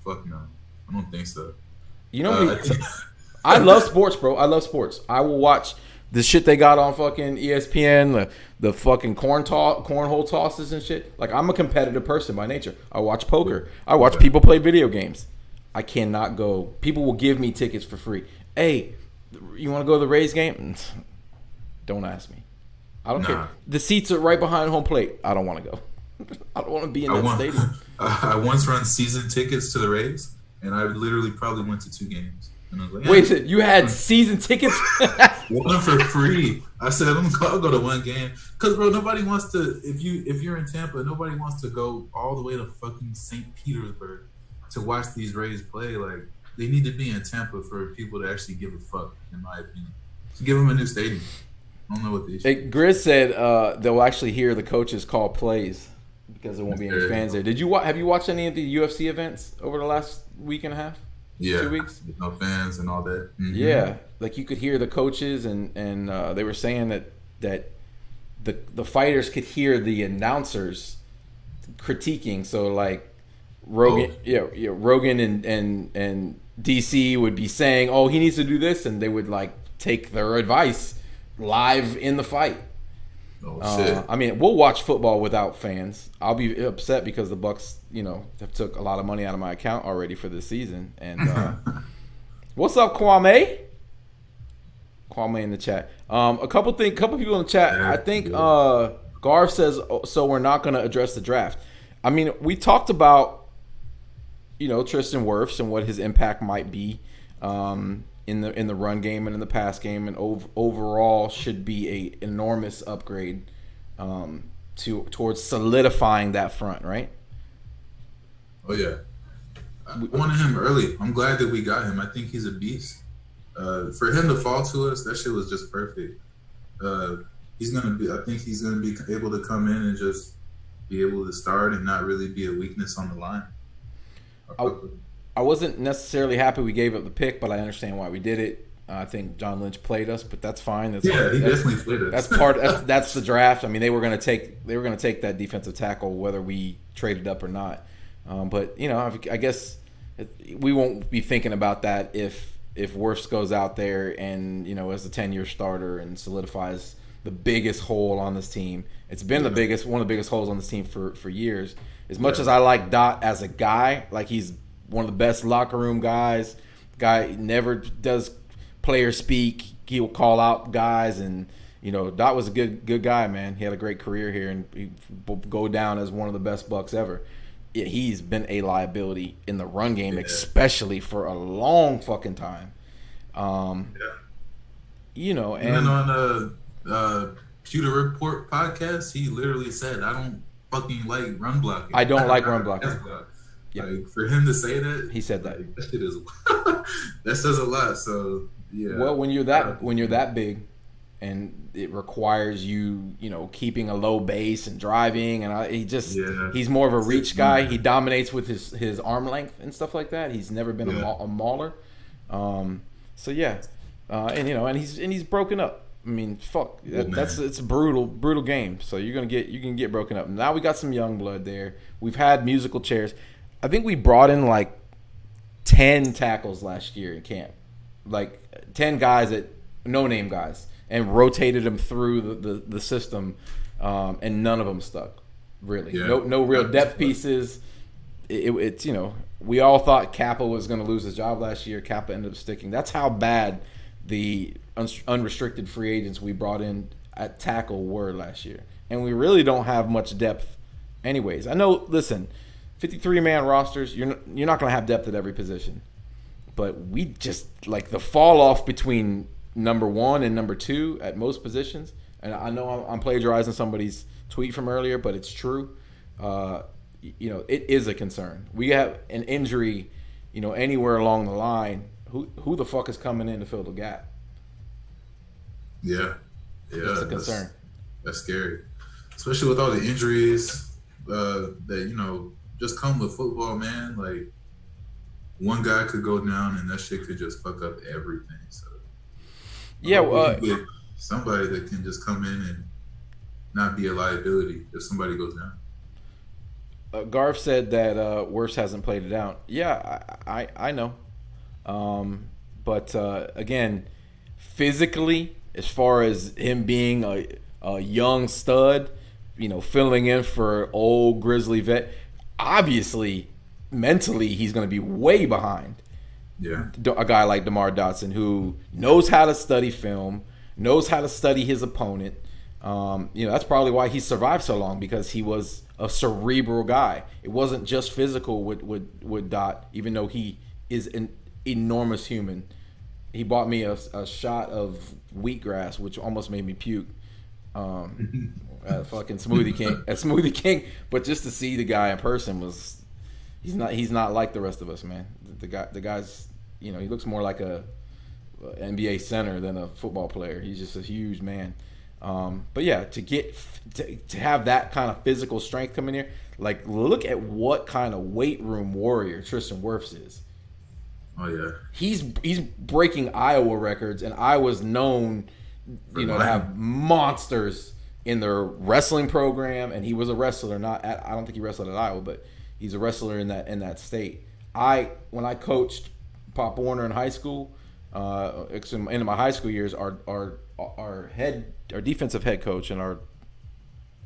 Fuck no. I don't think so. I love sports, bro. I love sports. I will watch the shit they got on fucking ESPN, the fucking cornhole tosses and shit. Like, I'm a competitive person by nature. I watch poker. I watch people play video games. I cannot go. People will give me tickets for free. Hey, you want to go to the Rays game? Don't ask me. I don't care. The seats are right behind home plate. I don't want to go. I don't want to be in that stadium. I once run season tickets to the Rays, and I literally probably went to 2 games. And I was like, wait, you had season tickets? One for free. I said, I'll go to 1 game. Because, bro, nobody wants to, if you're in Tampa, nobody wants to go all the way to fucking St. Petersburg to watch these Rays play. Like, they need to be in Tampa for people to actually give a fuck, in my opinion. So give them a new stadium. I don't know what the issue is. Grizz said they'll actually hear the coaches call plays because there won't be any fans there. Have you watched any of the UFC events over the last week and a half? Yeah. 2 weeks? No fans and all that. Mm-hmm. Yeah. Like you could hear the coaches and they were saying that the fighters could hear the announcers critiquing. So like Rogan, Rogan and DC would be saying, "Oh, he needs to do this," and they would like take their advice live in the fight. Oh shit! I mean, we'll watch football without fans. I'll be upset because the Bucs, have took a lot of money out of my account already for this season. And what's up, Kwame? Kwame in the chat. A couple people in the chat. I think Garth says so. We're not going to address the draft. I mean, we talked about Tristan Wirfs and what his impact might be in the run game and in the pass game, and overall should be a enormous upgrade towards solidifying that front, right? Oh yeah, I wanted him early. I'm glad that we got him. I think he's a beast. For him to fall to us, that shit was just perfect. I think he's gonna be able to come in and just be able to start and not really be a weakness on the line. I wasn't necessarily happy we gave up the pick, but I understand why we did it. I think John Lynch played us, but that's fine. He definitely played us. That's the draft. I mean, they were going to take that defensive tackle whether we traded up or not. But I guess we won't be thinking about that if Wirfs goes out there and as a 10-year starter and solidifies the biggest hole on this team. It's been one of the biggest holes on this team for years. As much as I like Dot as a guy, like he's one of the best locker room guys. Guy never does player speak. He will call out guys, and Dot was a good guy, man. He had a great career here, and he will go down as one of the best Bucs ever. He's been a liability in the run game, especially for a long fucking time. And on the Pewter Report podcast, he literally said, "I don't fucking like run blocking. I don't like run blocking." Yeah. Like, for him to say that, he said that. Like, that shit is that says a lot. So yeah. Well, when you're that big, and it requires you, keeping a low base and driving, and he's more of a reach guy. He dominates with his arm length and stuff like that. He's never been a mauler. So yeah, and he's broken up. I mean, fuck, it's a brutal game. So you can get broken up. Now we got some young blood there. We've had musical chairs. I think we brought in like 10 tackles last year in camp, like 10 guys no-name guys, and rotated them through the system, and none of them stuck. Really, no real depth pieces. It's we all thought Kappa was going to lose his job last year. Kappa ended up sticking. That's how bad the unrestricted free agents we brought in at tackle were last year, and we really don't have much depth. Anyways, I know. Listen, 53-man rosters, you're not going to have depth at every position, but we just like the fall off between number 1 and number 2 at most positions. And I know I'm plagiarizing somebody's tweet from earlier, but it's true. It is a concern. We have an injury, anywhere along the line. Who the fuck is coming in to fill the gap? Yeah, it's a concern. That's scary, especially with all the injuries that just come with football, man. Like, one guy could go down and that shit could just fuck up everything. So get somebody that can just come in and not be a liability if somebody goes down. Garth said that Wirfs hasn't played it out. Yeah, I know. But again, physically, as far as him being a young stud, filling in for old grizzly vet, obviously, mentally, he's going to be way behind. Yeah, a guy like DeMar Dotson, who knows how to study film, knows how to study his opponent. That's probably why he survived so long, because he was a cerebral guy. It wasn't just physical with Dot, even though he is an enormous human. He bought me a shot of wheatgrass, which almost made me puke. Fucking Smoothie King. But just to see the guy in person he's not like the rest of us, man. The guy's, he looks more like a NBA center than a football player. He's just a huge man. But yeah, to have that kind of physical strength come in here, like, look at what kind of weight room warrior Tristan Wirfs is. Oh yeah, he's breaking Iowa records, and Iowa's known, to have monsters in their wrestling program, and he was a wrestler. I don't think he wrestled at Iowa, but he's a wrestler in that state. When I coached Pop Warner in high school, in my high school years, our defensive head coach and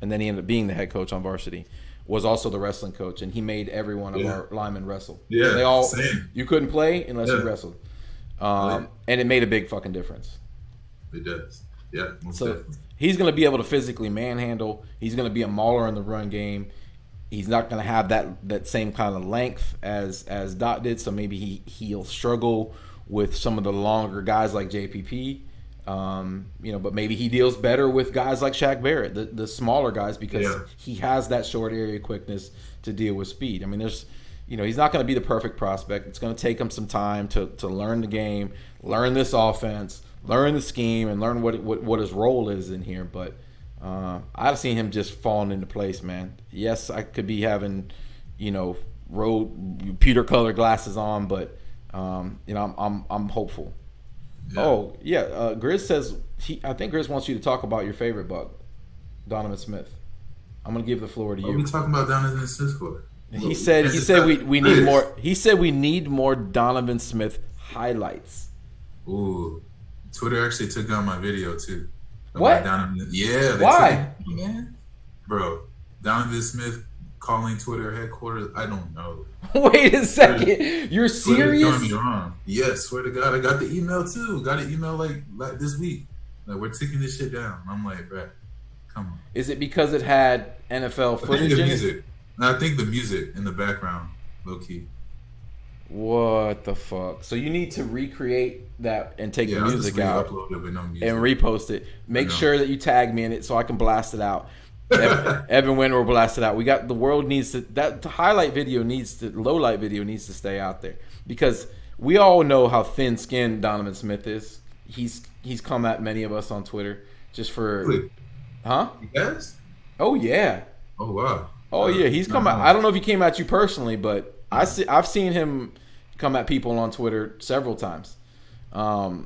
then he ended up being the head coach on varsity, was also the wrestling coach, and he made every one of our linemen wrestle. Yeah, same. You couldn't play unless you wrestled, and it made a big fucking difference. It does. Yeah, most So definitely. he's going to be able to physically manhandle. He's going to be a mauler in the run game. He's not going to have that same kind of length as Dot did. So maybe he'll struggle with some of the longer guys like JPP. But maybe he deals better with guys like Shaq Barrett, the smaller guys, because he has that short area quickness to deal with speed. I mean, he's not going to be the perfect prospect. It's going to take him some time to learn the game, learn this offense, learn the scheme, and learn what his role is in here. But I've seen him just falling into place, man. Yes, I could be having, road pewter colored glasses on, but I'm hopeful. Yeah. Oh yeah, Grizz says I think Grizz wants you to talk about your favorite Buck, Donovan Smith. I'm gonna give the floor to you. What are we talking about Donovan Smith for? He said we need more. He said we need more Donovan Smith highlights. Ooh, Twitter actually took down my video too. What? Yeah. Why? Man, bro, Donovan Smith calling Twitter headquarters. I don't know. Wait a second. You're serious? Me wrong. Yes, swear to God, I got the email too. Got an email like this week. Like, we're taking this shit down. I'm like, bruh, come on. Is it because it had NFL footage in it? I think the music in the background, low key. What the fuck? So you need to recreate that and take the music out and repost it. Make sure that you tag me in it so I can blast it out. Evan Winter will blast it out. The world needs to, that highlight video low light video needs to stay out there, because we all know how thin skinned Donovan Smith is. He's come at many of us on Twitter just for, really? Huh? Yes. Oh yeah. Oh wow. Oh yeah. He's come at. I don't know if he came at you personally, but I've seen him come at people on Twitter several times. So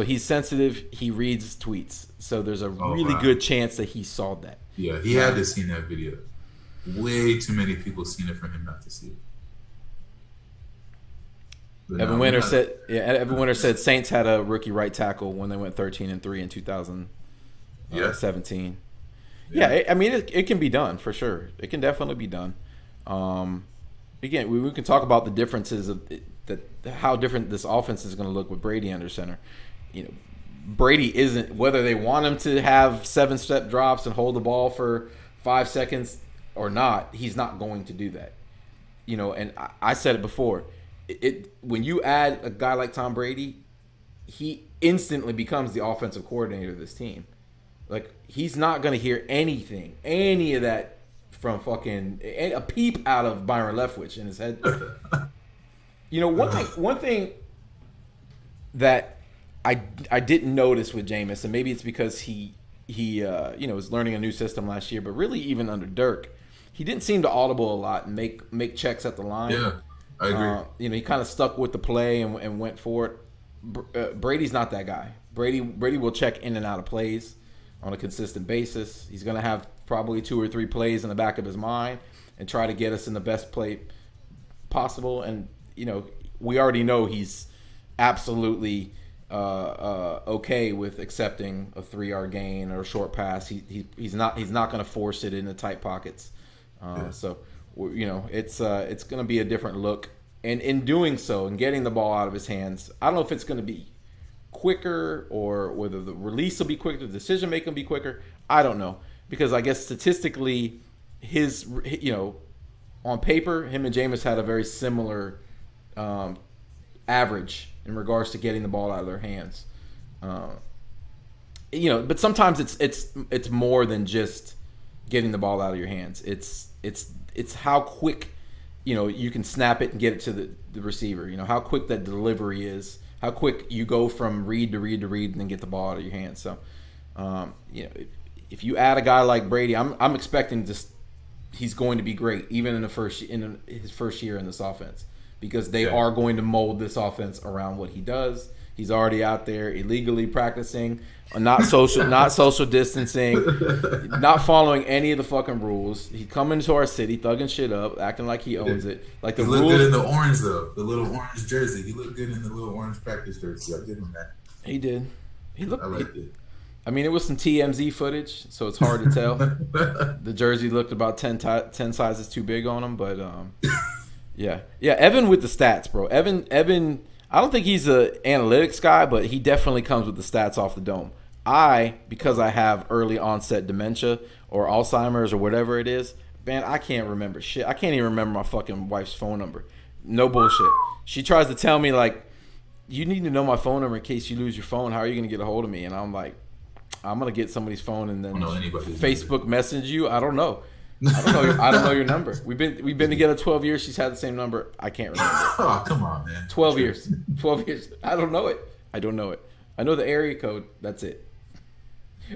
he's sensitive. He reads tweets. So there's a really good chance that he saw that. Yeah, he had to see that video. Way too many people seen it for him not to see it. But Evan Winter said Saints had a rookie right tackle when they went 13-3 in 2017. Yeah, I mean it can be done for sure. It can definitely be done. Again, we can talk about the differences of how different this offense is going to look with Brady under center. Brady isn't, whether they want him to have 7-step drops and hold the ball for 5 seconds or not, he's not going to do that. And I said it before. When you add a guy like Tom Brady, he instantly becomes the offensive coordinator of this team. Like, he's not going to hear any of that from fucking a peep out of Byron Leftwich in his head. One thing that I didn't notice with Jameis, and maybe it's because he was learning a new system last year, but really even under Dirk, he didn't seem to audible a lot and make checks at the line. Yeah, I agree. He kind of stuck with the play and went for it. Brady's not that guy. Brady will check in and out of plays on a consistent basis. He's going to have probably 2 or 3 plays in the back of his mind and try to get us in the best play possible. And we already know he's absolutely okay with accepting a 3-yard gain or a short pass. He's not going to force it into tight pockets. So it's going to be a different look. And in doing so and getting the ball out of his hands, I don't know if it's going to be quicker or whether the release will be quicker, the decision making will be quicker. I don't know, because I guess statistically, on paper, him and Jameis had a very similar average in regards to getting the ball out of their hands. But sometimes it's more than just getting the ball out of your hands. It's how quick you can snap it and get it to the receiver. How quick that delivery is. How quick you go from read to read to read and then get the ball out of your hands. So, if you add a guy like Brady, I'm expecting he's going to be great even in his first year in this offense, because they are going to mold this offense around what he does. He's already out there illegally practicing, not social distancing, not following any of the fucking rules. He coming into our city, thugging shit up, acting like he owns it. Like the he looked good in the orange though, the little orange jersey. He looked good in the little orange practice jersey. I'll give him that. He did. I liked it. I mean, it was some TMZ footage, so it's hard to tell. The jersey looked about 10 sizes too big on him, but yeah. Evan with the stats, bro. Evan. I don't think he's a analytics guy, but he definitely comes with the stats off the dome. Because I have early onset dementia or Alzheimer's or whatever it is, man, I can't remember shit. I can't even remember my fucking wife's phone number. No bullshit. She tries to tell me, like, you need to know my phone number in case you lose your phone. How are you going to get a hold of me? And I'm like, I'm going to get somebody's phone and then Facebook message you. I don't know. I don't know your number. We've been together 12 years. She's had the same number. I can't remember. Oh, come on, man. 12 years. 12 years. I don't know it. I know the area code. That's it.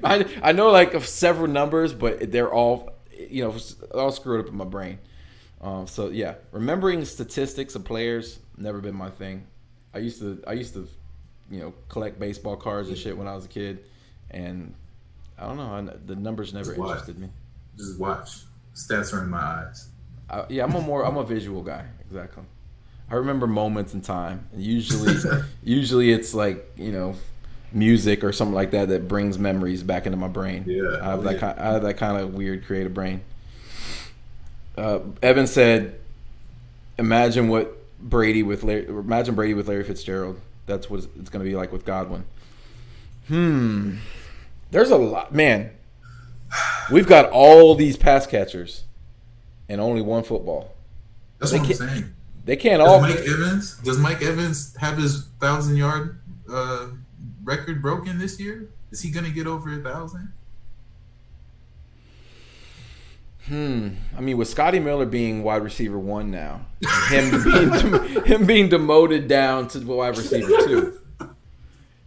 I know like of several numbers, but they're all, all screwed up in my brain. So yeah, remembering statistics of players never been my thing. I used to, collect baseball cards and shit when I was a kid, and I don't know, the numbers never interested me. Just watch. Stats are in my eyes. I'm a visual guy. Exactly. I remember moments in time, and usually it's like music or something like that brings memories back into my brain. Yeah, I have that kind of weird creative brain. Evan said, "Imagine Brady with Larry Fitzgerald. That's what it's going to be like with Godwin." There's a lot, man. We've got all these pass catchers and only one football. That's what I'm saying. They can't all. Does Mike Evans have his 1,000-yard record broken this year? Is he gonna get over 1,000? I mean, with Scotty Miller being wide receiver 1 now, him being demoted down to wide receiver 2.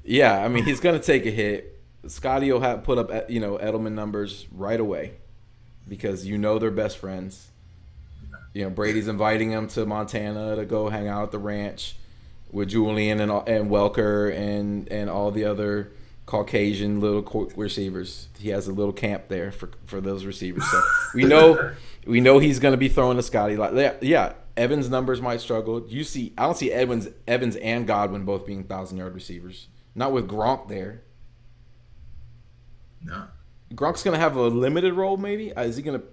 Yeah, I mean, he's gonna take a hit. Scotty will put up Edelman numbers right away because they're best friends. Brady's inviting him to Montana to go hang out at the ranch with Julian and Welker and all the other Caucasian little receivers. He has a little camp there for those receivers. So we know he's going to be throwing to Scotty. Yeah, Evans' numbers might struggle. I don't see Evans and Godwin both being 1,000-yard receivers. Not with Gronk there. No. Gronk's going to have a limited role, maybe? Is he going to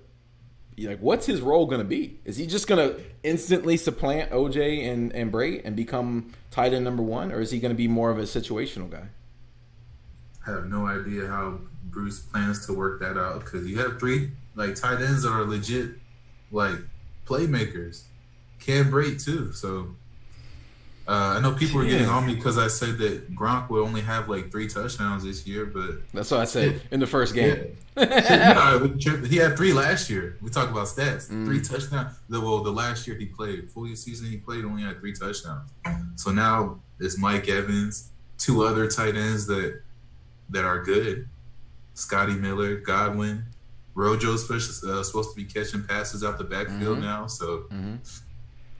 what's his role going to be? Is he just going to instantly supplant OJ and Bray and become tight end number 1? Or is he going to be more of a situational guy? I have no idea how Bruce plans to work that out because you have 3 tight ends that are legit playmakers. Cam Bray too. So I know people were getting on me because I said that Gronk will only have 3 touchdowns this year, but that's what I said in the first game. Yeah. He had 3 last year. We talk about stats. 3 touchdowns. The last year he played, full season he played, only had 3 touchdowns. So now it's Mike Evans, 2 other tight ends that are good. Scotty Miller, Godwin, Rojo's supposed to be catching passes out the backfield now. So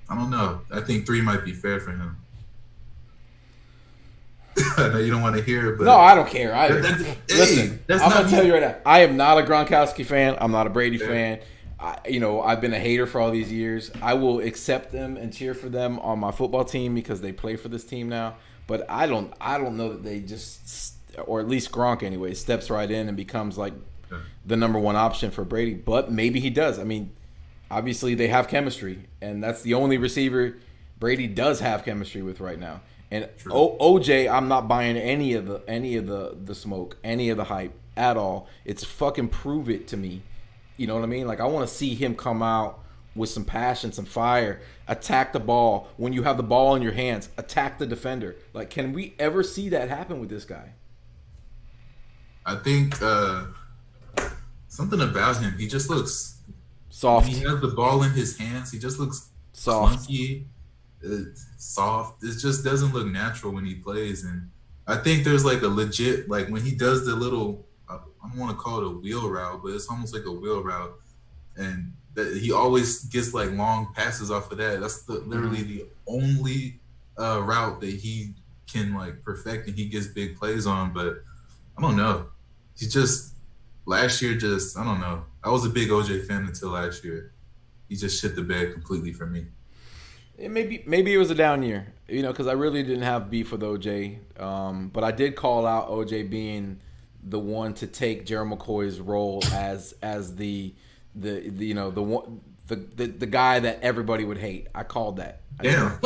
I don't know. I think 3 might be fair for him. I know you don't want to hear it, but no, I don't care. Listen, I'm gonna tell you right now. I am not a Gronkowski fan. I'm not a Brady fan. I've been a hater for all these years. I will accept them and cheer for them on my football team because they play for this team now. But I don't know that they just, or at least Gronk anyway, steps right in and becomes the number 1 option for Brady. But maybe he does. I mean, obviously they have chemistry, and that's the only receiver Brady does have chemistry with right now. And OJ, I'm not buying any of the smoke, any of the hype at all. It's fucking prove it to me. You know what I mean? I want to see him come out with some passion, some fire, attack the ball. When you have the ball in your hands, attack the defender. Can we ever see that happen with this guy? I think something about him. He just looks soft. He has the ball in his hands. He just looks soft. Clunky, soft. It just doesn't look natural when he plays. And I think there's a legit, when he does the little, I don't want to call it a wheel route, but it's almost like a wheel route. And he always gets long passes off of that. That's literally the only route that he can perfect and he gets big plays on. But I don't know. He just last year I don't know. I was a big OJ fan until last year. He just shit the bed completely for me. Maybe it was a down year, because I really didn't have beef with OJ. But I did call out OJ being the one to take Gerald McCoy's role as the one the guy that everybody would hate. I called that. Damn.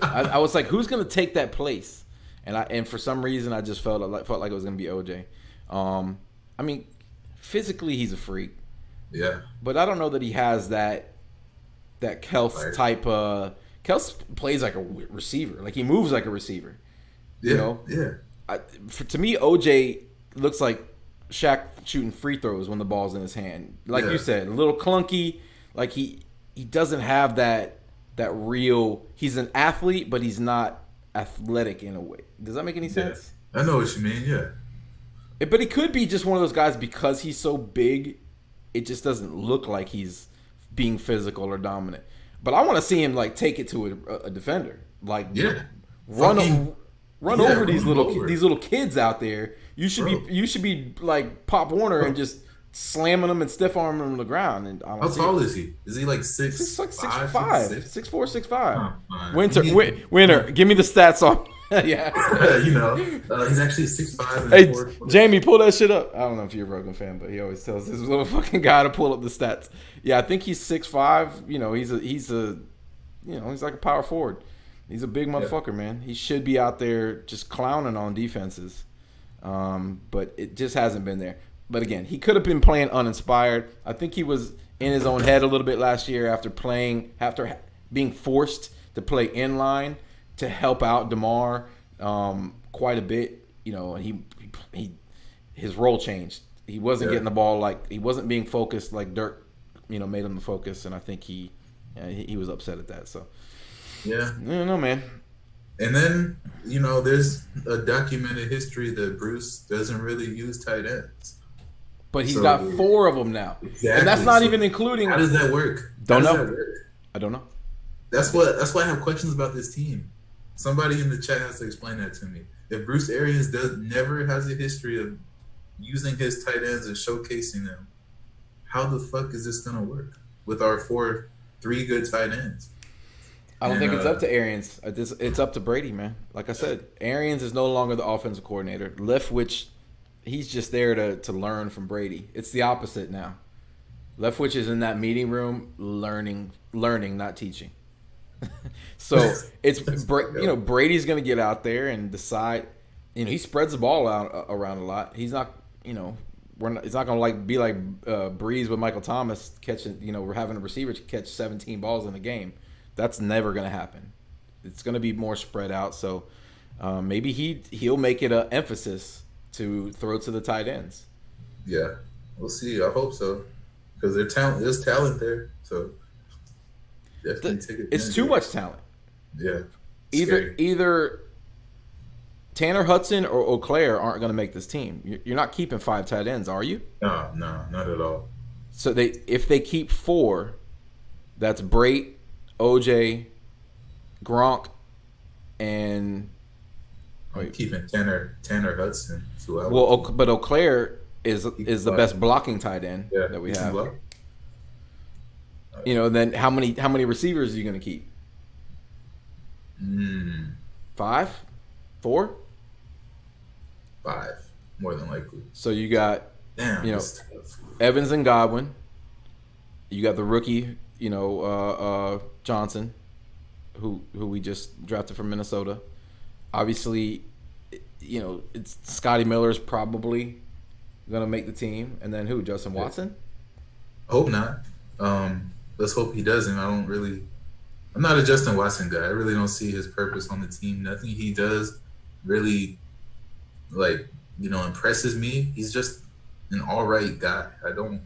I was like, who's gonna take that place? And for some reason, I just felt like it was gonna be OJ. I mean, physically he's a freak. Yeah. But I don't know that he has that Kels type. Kels plays like a receiver. Like he moves like a receiver. Yeah. You know? Yeah. To me, OJ looks like Shaq shooting free throws when the ball's in his hand. Like you said, a little clunky. Like he doesn't have that real. He's an athlete, but he's not athletic in a way. Does that make any sense? I know what you mean. Yeah. But he could be just one of those guys because he's so big. It just doesn't look like he's being physical or dominant. But I want to see him like take it to a defender, like run over these little kids out there. You should be like Pop Warner and just slamming them and stiff arming them on the ground. And how tall is he? Is he like 6'5"? 6'4", 6'5". Winner, give me the stats on. Yeah. He's actually 6'5". Hey, Jamie, pull that shit up. I don't know if you're a Rogan fan, but he always tells this little fucking guy to pull up the stats. Yeah, I think he's 6'5". He's like a power forward. He's a big motherfucker, man. He should be out there just clowning on defenses, but it just hasn't been there. But again, he could have been playing uninspired. I think he was in his own head a little bit last year after being forced to play in line to help out DeMar quite a bit. And his role changed. He wasn't getting the ball he wasn't being focused like Dirk, made him the focus, and I think he was upset at that. So yeah, I don't know, man. And then there's a documented history that Bruce doesn't really use tight ends. But he's got 4 of them now, exactly. And that's not even including. How does that work? Don't know. I don't know. That's why I have questions about this team. Somebody in the chat has to explain that to me. If Bruce Arians never has a history of using his tight ends and showcasing them, how the fuck is this gonna work with our 3 good tight ends? I don't think it's up to Arians. It's up to Brady, man. Like I said, Arians is no longer the offensive coordinator. Leftwich, he's just there to learn from Brady. It's the opposite now. Leftwich is in that meeting room learning, not teaching. So it's Brady's gonna get out there and decide. He spreads the ball out around a lot. He's not it's not gonna be like Breeze with Michael Thomas catching. We're having a receiver catch 17 balls in a game. That's never gonna happen. It's gonna be more spread out. So maybe he'll make it an emphasis to throw to the tight ends. Yeah, we'll see. I hope so, because there's talent there. So it's too much talent. Yeah. Either Tanner Hudson or Auclair aren't going to make this team. You're not keeping 5 tight ends, are you? No, not at all. So if they keep 4, that's Brait, OJ, Gronk, and I'm keeping Tanner Hudson. But Auclair is the best blocking tight end that we have. Then how many receivers are you going to keep? 5? 4? 5, more than likely. So you got Evans and Godwin. You got the rookie, Johnson, who we just drafted from Minnesota. Obviously, it's Scotty Miller's probably gonna make the team, and then who? Justin Watson? I hope not. Let's hope he doesn't. I'm not a Justin Watson guy. I really don't see his purpose on the team. Nothing he does really, impresses me. He's just an all right guy. I don't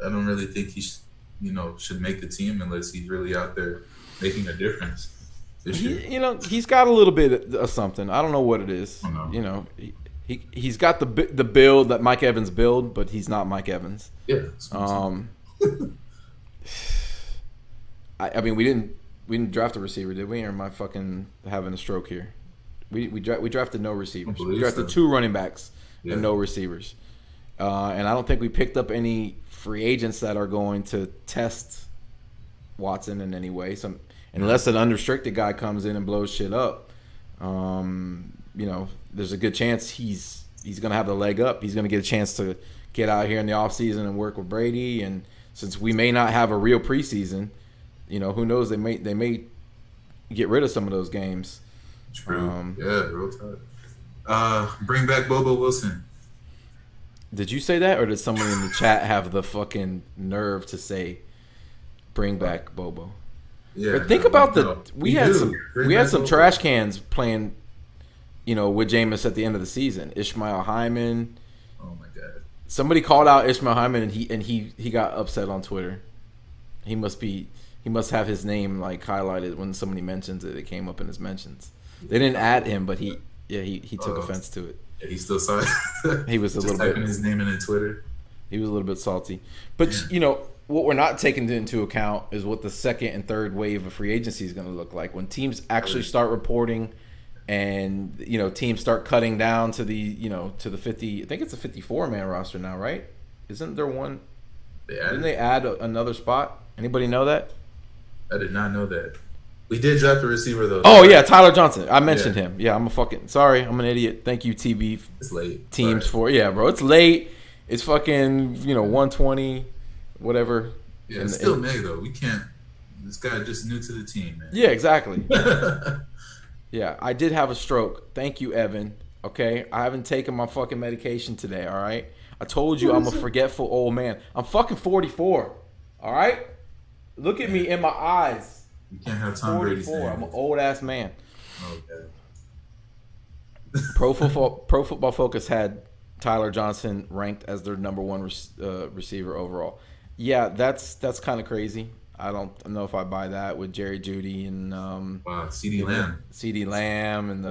really think he should make the team unless he's really out there making a difference. He's got a little bit of something. I don't know what it is. He's got the build that Mike Evans build, but he's not Mike Evans. Yeah. I mean, we didn't draft a receiver, did we? Or am I fucking having a stroke here? We drafted no receivers. We drafted 2 running backs and no receivers. And I don't think we picked up any free agents that are going to test Watson in any way. So unless an unrestricted guy comes in and blows shit up, there's a good chance he's going to have the leg up. He's going to get a chance to get out here in the offseason and work with Brady and since we may not have a real preseason, who knows? They may get rid of some of those games. True. Yeah, real talk. Bring back Bobo Wilson. Did you say that, or did someone in the chat have the fucking nerve to say, "Bring back Bobo"? Yeah. But think about we had some trash cans playing, with Jameis at the end of the season. Ishmael Hyman. Oh my god. Somebody called out Ishmael Hyman, and he got upset on Twitter. He must have his name like highlighted when somebody mentions it. It came up in his mentions. They didn't add him, but he took offense to it. Yeah, he still saw it. He was a little bit typing his name in Twitter. He was a little bit salty. But what we're not taking into account is what the second and third wave of free agency is going to look like when teams actually start reporting, and teams start cutting down to the to the 50. I think it's a 54-man roster now, right? Isn't there one? Didn't they add another spot? Anybody know that? I did not know that. We did draft a receiver though. Oh yeah, Tyler Johnson. I mentioned him. Yeah, I'm an idiot. Thank you, TB. It's late. Teams for bro. It's late. It's fucking 120, whatever. Yeah, it's still May though. We can't. This guy just new to the team, man. Yeah, exactly. Yeah, I did have a stroke. Thank you, Evan. Okay, I haven't taken my fucking medication today. All right, I told you I'm a forgetful old man. I'm fucking 44. All right, look at me in my eyes. You can't have Tom Brady's name. I'm an old ass man. Okay. Pro Football Focus had Tyler Johnson ranked as their number one receiver overall. Yeah, that's kind of crazy. I don't know if I buy that with Jerry Jeudy and CeeDee Lamb. CeeDee Lamb and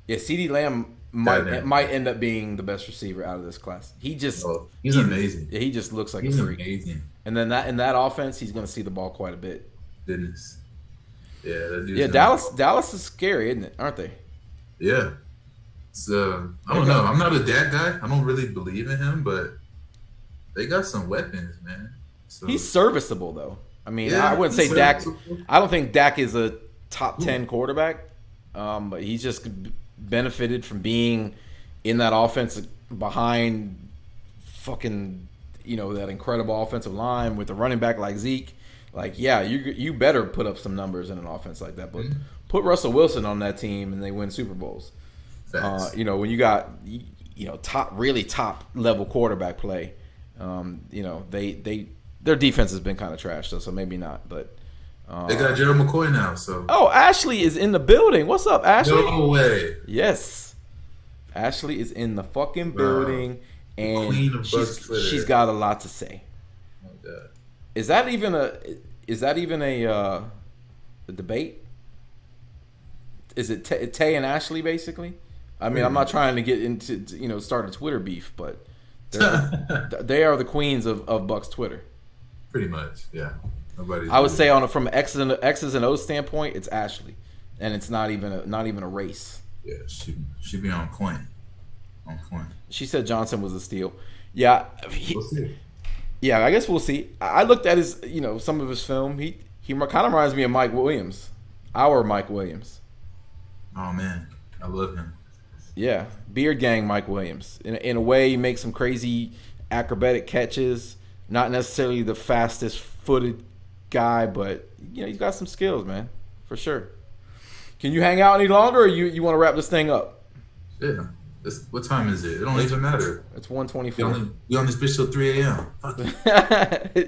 CeeDee Lamb might end up being the best receiver out of this class. He's amazing. He just looks like a freak. Amazing. And then in that offense, he's going to see the ball quite a bit. Goodness. Yeah, that dude's Dallas is scary, isn't it? Aren't they? Yeah. So I don't know. I'm not a Dak guy. I don't really believe in him, but they got some weapons, man. So, he's serviceable though. I mean, I wouldn't say Dak. I don't think Dak is a top 10 quarterback, but he's just benefited from being in that offense behind fucking that incredible offensive line with a running back like Zeke. Like, yeah, you better put up some numbers in an offense like that. But put Russell Wilson on that team and they win Super Bowls. When you got really top level quarterback play, their defense has been kind of trash though, so maybe not. But they got Gerald McCoy now. So Ashley is in the building. What's up, Ashley? No way. Yes, Ashley is in the fucking building, and Queen of she's got a lot to say. Oh God. Is that even a debate? Is it Tay and Ashley basically? I mean, I'm not trying to get into start a Twitter beef, but they are the queens of Bucks Twitter. Pretty much, yeah. I would say from an X's and O's standpoint, it's Ashley, and it's not even a race. Yeah, she be on point. On point. She said Johnson was a steal. Yeah, we'll see. Yeah, I guess we'll see. I looked at his, some of his film. He kind of reminds me of Mike Williams, our Mike Williams. Oh man, I love him. Yeah, Beard Gang Mike Williams. In a way, he makes some crazy acrobatic catches. Not necessarily the fastest footed guy, but he's got some skills, man, for sure. Can you hang out any longer, or you want to wrap this thing up? Yeah. What time is it? It don't even matter. It's 1:24. We on this bitch till 3 a.m.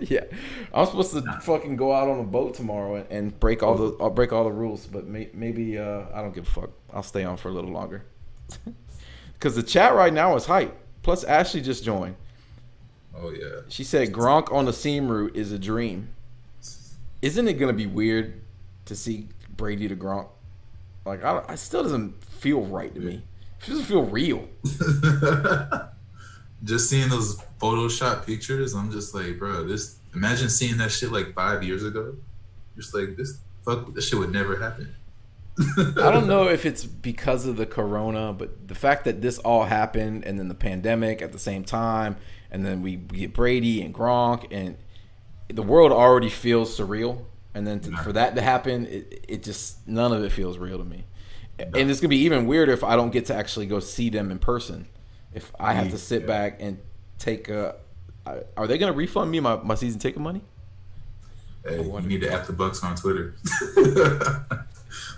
Yeah, I'm supposed to fucking go out on a boat tomorrow and break all the rules, but maybe I don't give a fuck. I'll stay on for a little longer because the chat right now is hype. Plus, Ashley just joined. Oh yeah. She said Gronk on the seam route is a dream. Isn't it gonna be weird to see Brady to Gronk? Like, it still doesn't feel right to me. It doesn't feel real. Just seeing those Photoshop pictures, I'm just like, bro, imagine seeing that shit like 5 years ago. Just like, this shit would never happen. I don't know if it's because of the corona, but the fact that this all happened and then the pandemic at the same time, and then we get Brady and Gronk, and the world already feels surreal. And then for that to happen, it just, none of it feels real to me. And it's going to be even weirder if I don't get to actually go see them in person. If I have to sit back and take Are they gonna refund me my season ticket money? Hey, you need to at the Bucks on Twitter.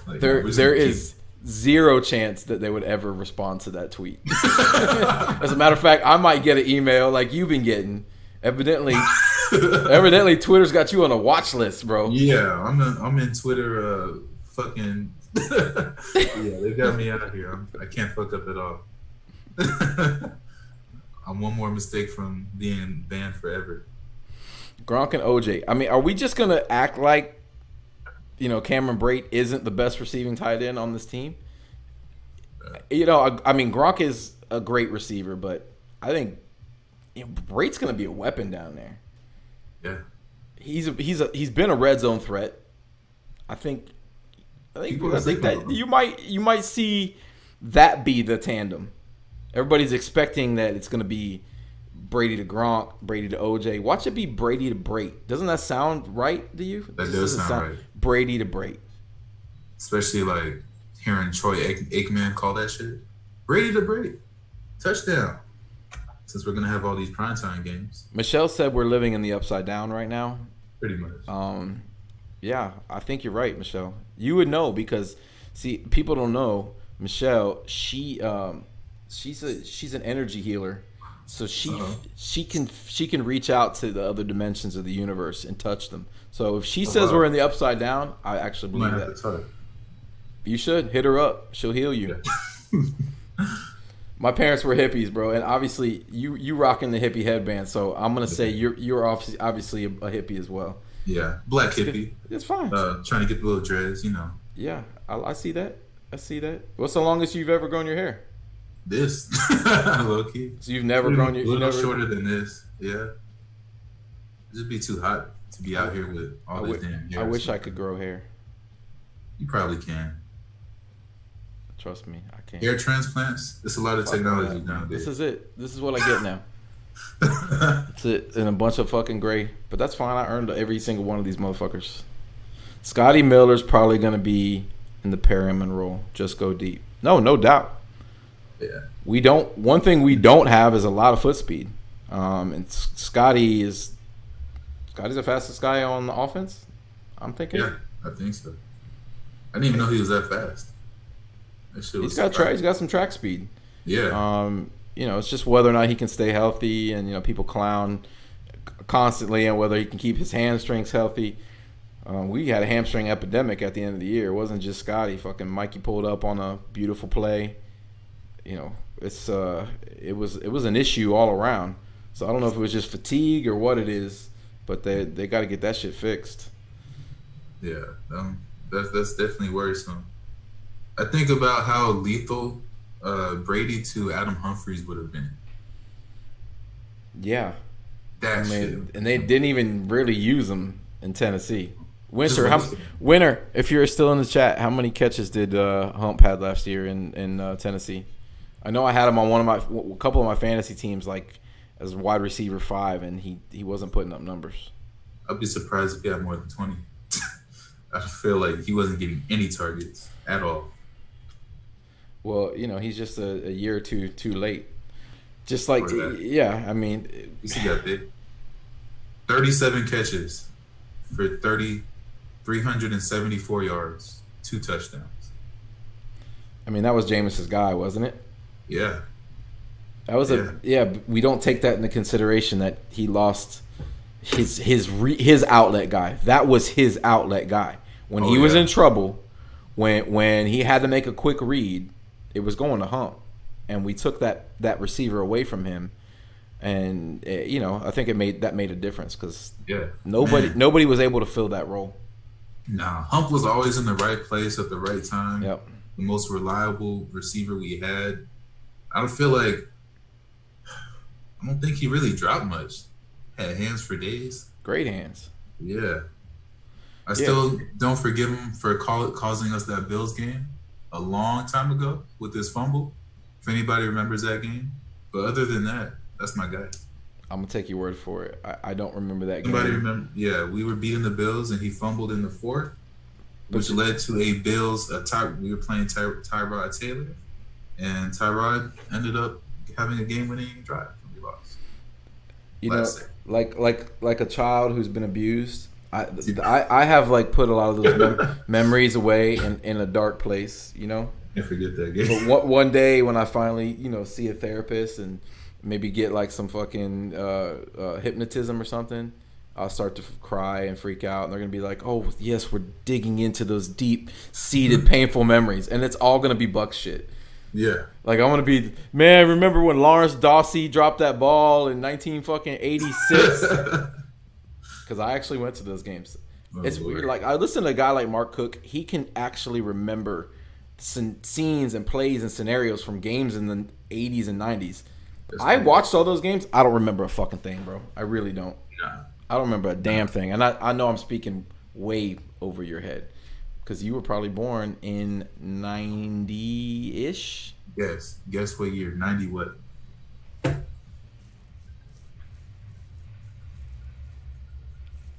Like, there is zero chance that they would ever respond to that tweet. As a matter of fact, I might get an email like you've been getting. Evidently, Twitter's got you on a watch list, bro. Yeah, I'm in Twitter. Fucking yeah, they got me out here. I can't fuck up at all. I'm one more mistake from being banned forever. Gronk and OJ. I mean, are we just gonna act like, Cameron Brate isn't the best receiving tight end on this team? I mean, Gronk is a great receiver, but I think Brate's gonna be a weapon down there. Yeah, he's been a red zone threat. I think that you might see that be the tandem. Everybody's expecting that it's gonna be Brady to Gronk, Brady to OJ. Watch it be Brady to Brate. Doesn't that sound right to you? That does sound right. Brady to Brate. Especially like hearing Troy Aikman call that shit. Brady to Brate. Touchdown. Since we're going to have all these primetime games. Michelle said we're living in the upside down right now. Pretty much. Yeah, I think you're right, Michelle. You would know because, see, people don't know. Michelle, she's an energy healer. So she can reach out to the other dimensions of the universe and touch them. So if she says we're in the upside down, I actually believe that. You should hit her up. She'll heal you. Yeah. My parents were hippies, bro, and obviously you rocking the hippie headband. So I'm gonna say you're obviously a hippie as well. Yeah, black hippie. It's fine. Trying to get the little dreads, Yeah, I see that. What's the longest you've ever grown your hair? This low key. So you've never grown your a little shorter than this. Yeah, it'd be too hot to be out here with all this damn hair. I wish I could grow hair. You probably can. Trust me, I can't. Hair transplants. It's a lot of technology nowadays. This is it. This is what I get now. That's it, and a bunch of fucking gray. But that's fine. I earned every single one of these motherfuckers. Scotty Miller's probably gonna be in the Perryman role. Just go deep. No doubt. Yeah. One thing we don't have is a lot of foot speed. And Scotty's the fastest guy on the offense. I'm thinking. Yeah, I think so. I didn't even know he was that fast. He's got some track speed. Yeah. It's just whether or not he can stay healthy, and people clown constantly on whether he can keep his hamstrings healthy. We had a hamstring epidemic at the end of the year. It wasn't just Scotty. Fucking Mikey pulled up on a beautiful play. It was an issue all around. So I don't know if it was just fatigue or what it is, but they got to get that shit fixed. Yeah, that's definitely worrisome. I think about how lethal Brady to Adam Humphries would have been. Yeah, and they didn't even really use him in Tennessee. Winter, if you're still in the chat, how many catches did Hump had last year in Tennessee? I know I had him on a couple of my fantasy teams, like as wide receiver 5, and he wasn't putting up numbers. I'd be surprised if he had more than 20. I feel like he wasn't getting any targets at all. Well, he's just a year or two too late. Just like, yeah, I mean. He got big. 37 catches for 374 yards, 2 touchdowns. I mean, that was Jameis's guy, wasn't it? Yeah. That was we don't take that into consideration that he lost his outlet guy. That was his outlet guy. When he was in trouble, when he had to make a quick read, it was going to Hump, and we took that receiver away from him, and I think that made a difference because nobody was able to fill that role. Nah, Hump was always in the right place at the right time. Yep. The most reliable receiver we had. I don't think he really dropped much. Had hands for days. Great hands. Yeah. I still don't forgive him for causing us that Bills game a long time ago with this fumble. If anybody remembers that game. But other than that, that's my guy. I'm going to take your word for it. I don't remember that game. Anybody remember? Yeah, we were beating the Bills and he fumbled in the 4th, which led to we were playing Tyrod Taylor, and Tyrod ended up having a game-winning drive and we lost. You know, like a child who's been abused. I have like put a lot of those memories away in a dark place. You know. Can't forget that game. But one day when I finally see a therapist and maybe get like some fucking hypnotism or something, I'll start to cry and freak out, and they're gonna be like, "Oh yes, we're digging into those deep-seated, painful memories," and it's all gonna be Buck shit. Yeah. Like I'm gonna be, man. Remember when Lawrence Dawsey dropped that ball in 1986? Because I actually went to those games. It's weird. Like I listen to a guy like Mark Cook. He can actually remember scenes and plays and scenarios from games in the 80s and 90s. I watched all those games. I don't remember a fucking thing, bro. I really don't. Nah. I don't remember a damn thing. And I know I'm speaking way over your head because you were probably born in 90-ish. Yes. Guess what year? 90 what?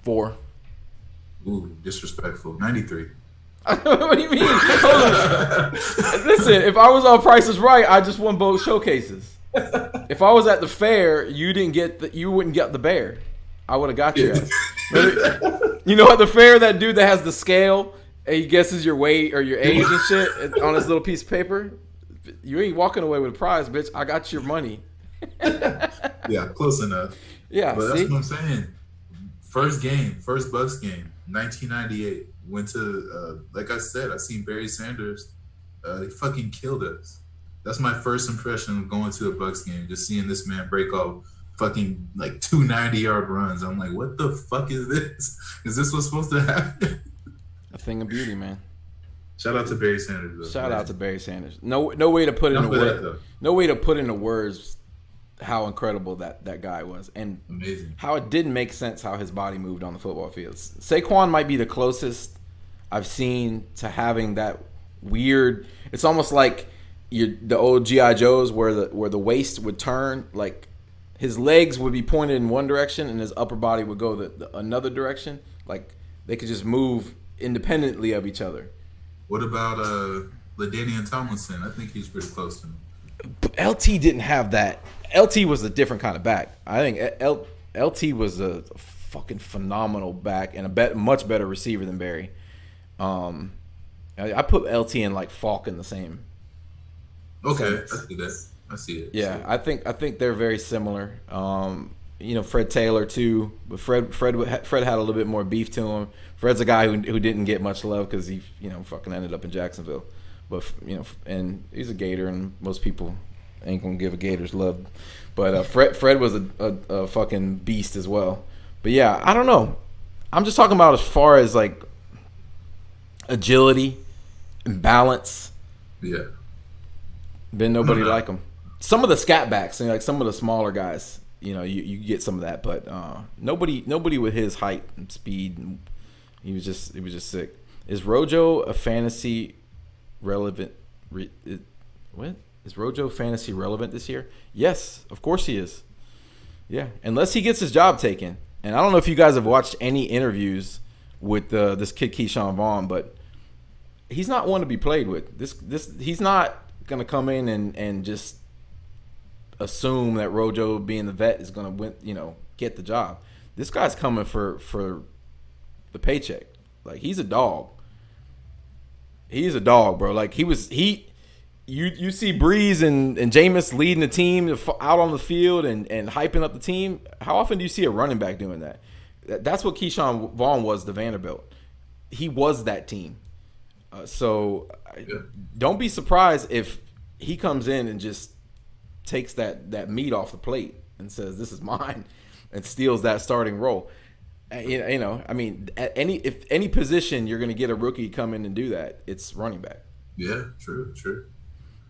Four. Ooh, disrespectful. 93. What do you mean? Hold on. Listen, if I was on Price is Right, I just won both showcases. If I was at the fair, you wouldn't get the bear. I would have got your ass. You know at the fair, that dude that has the scale and he guesses your weight or your age and shit on his little piece of paper. You ain't walking away with a prize, bitch. I got your money. Yeah, close enough. Yeah, but that's what I'm saying. First Bucks game, 1998. Went to, like I said, I seen Barry Sanders. He fucking killed us. That's my first impression of going to a Bucks game, just seeing this man break off fucking like 2 90-yard runs. I'm like, what the fuck is this? Is this what's supposed to happen? A thing of beauty, man. Shout out to Barry Sanders. Though, Shout out to Barry Sanders. No way to put into words. No way to put into words how incredible that guy was, and amazing how it didn't make sense how his body moved on the football field. Saquon might be the closest I've seen to having that weird. It's almost like the old GI Joes where the waist would turn, like his legs would be pointed in one direction and his upper body would go another direction. Like they could just move independently of each other. What about LaDainian Tomlinson? I think he's pretty close to him. LT didn't have that. LT was a different kind of back. I think LT was a fucking phenomenal back and a much better receiver than Barry. I put LT and like Falk in the same. Okay, I see it. Yeah, I think they're very similar. Fred Taylor too, but Fred had a little bit more beef to him. Fred's a guy who didn't get much love because he fucking ended up in Jacksonville, but and he's a Gator and most people ain't gonna give a Gators love, but Fred was a fucking beast as well. But yeah, I don't know. I'm just talking about as far as like agility and balance. Yeah. Been nobody like him. Some of the scat backs, like some of the smaller guys, you get some of that, but nobody with his height and speed. He was just sick. Is Rojo a fantasy relevant? What is Rojo fantasy relevant this year? Yes, of course he is. Yeah, unless he gets his job taken. And I don't know if you guys have watched any interviews with this kid Keyshawn Vaughn, but he's not one to be played with. He's not gonna come in and just assume that Rojo, being the vet, is gonna win, get the job. This guy's coming for the paycheck. Like he's a dog. He's a dog, bro. Like you see Breeze and Jameis leading the team out on the field and hyping up the team. How often do you see a running back doing that? That's what Keyshawn Vaughn was to Vanderbilt. He was that team. Don't be surprised if he comes in and just takes that meat off the plate and says, "This is mine," and steals that starting role. I mean, at any position you're going to get a rookie come in and do that, it's running back. Yeah, true.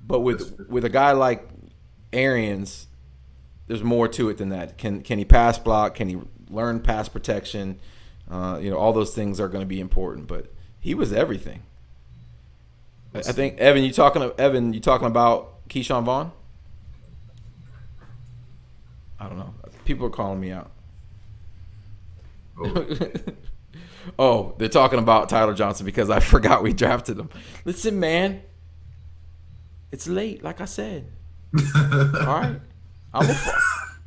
But with a guy like Arians, there's more to it than that. Can he pass block? Can he learn pass protection? All those things are going to be important. But he was everything. I think Evan, you talking about Keyshawn Vaughn? I don't know. People are calling me out. Oh, they're talking about Tyler Johnson because I forgot we drafted him. Listen, man, it's late. Like I said. All right,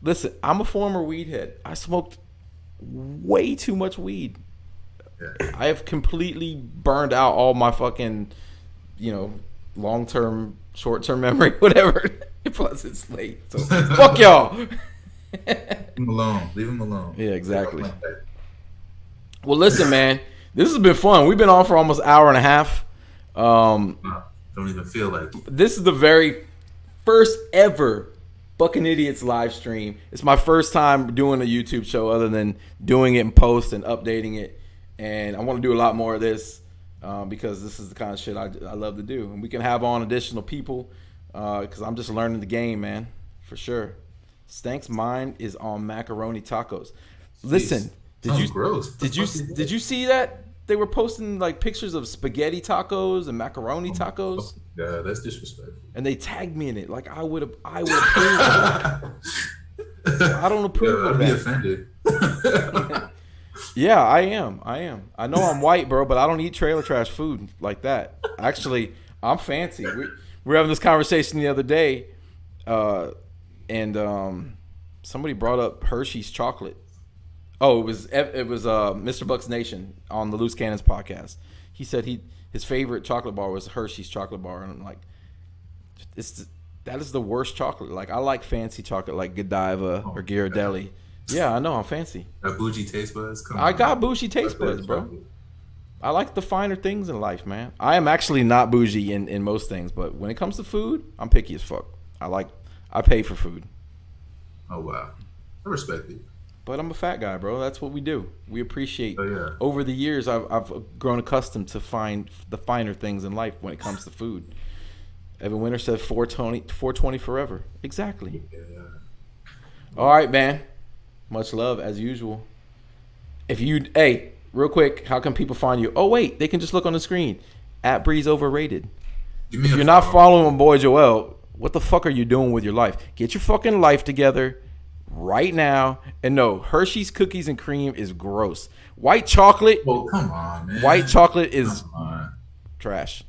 Listen, I'm a former weed head. I smoked way too much weed. Yeah. I have completely burned out all my fucking, long-term, short-term memory, whatever. Plus, it's late. So, fuck y'all. Leave him alone. Leave him alone. Yeah, exactly. Well, listen, man. This has been fun. We've been on for almost an hour and a half. Don't even feel like it. This is the very first ever Buccanidiots live stream. It's my first time doing a YouTube show other than doing it in post and updating it. And I want to do a lot more of this because this is the kind of shit I love to do. And we can have on additional people because I'm just learning the game, man, for sure. Stank's mind is on macaroni tacos. Listen, did you see that they were posting like pictures of spaghetti tacos and macaroni tacos? Yeah, that's disrespectful. And they tagged me in it. Like I would approve of that. I don't approve of that. I'd be offended. Yeah, I am. I know I'm white, bro, but I don't eat trailer trash food like that. Actually, I'm fancy. We were having this conversation the other day, and somebody brought up Hershey's chocolate. Oh, it was Mr. Bucks Nation on the Loose Cannons podcast. He said his favorite chocolate bar was Hershey's chocolate bar, and I'm like, that is the worst chocolate. Like I like fancy chocolate, like Godiva or Ghirardelli. Yeah, I know I'm fancy. Got bougie taste buds. I got bougie taste buds, bro. I like the finer things in life, man. I am actually not bougie in most things, but when it comes to food, I'm picky as fuck. I pay for food. Oh wow, I respect it. But I'm a fat guy, bro. That's what we do. We appreciate. Oh, yeah. Over the years, I've grown accustomed to find the finer things in life when it comes to food. Evan Winter said 420 forever. Exactly. Yeah. All right, man. Much love as usual. Hey, real quick, how can people find you? Oh wait, they can just look on the screen. @Breeze Overrated. If you're not following my boy Joel, what the fuck are you doing with your life? Get your fucking life together right now. And no, Hershey's cookies and cream is gross. White chocolate. Oh come on, man. White chocolate is trash.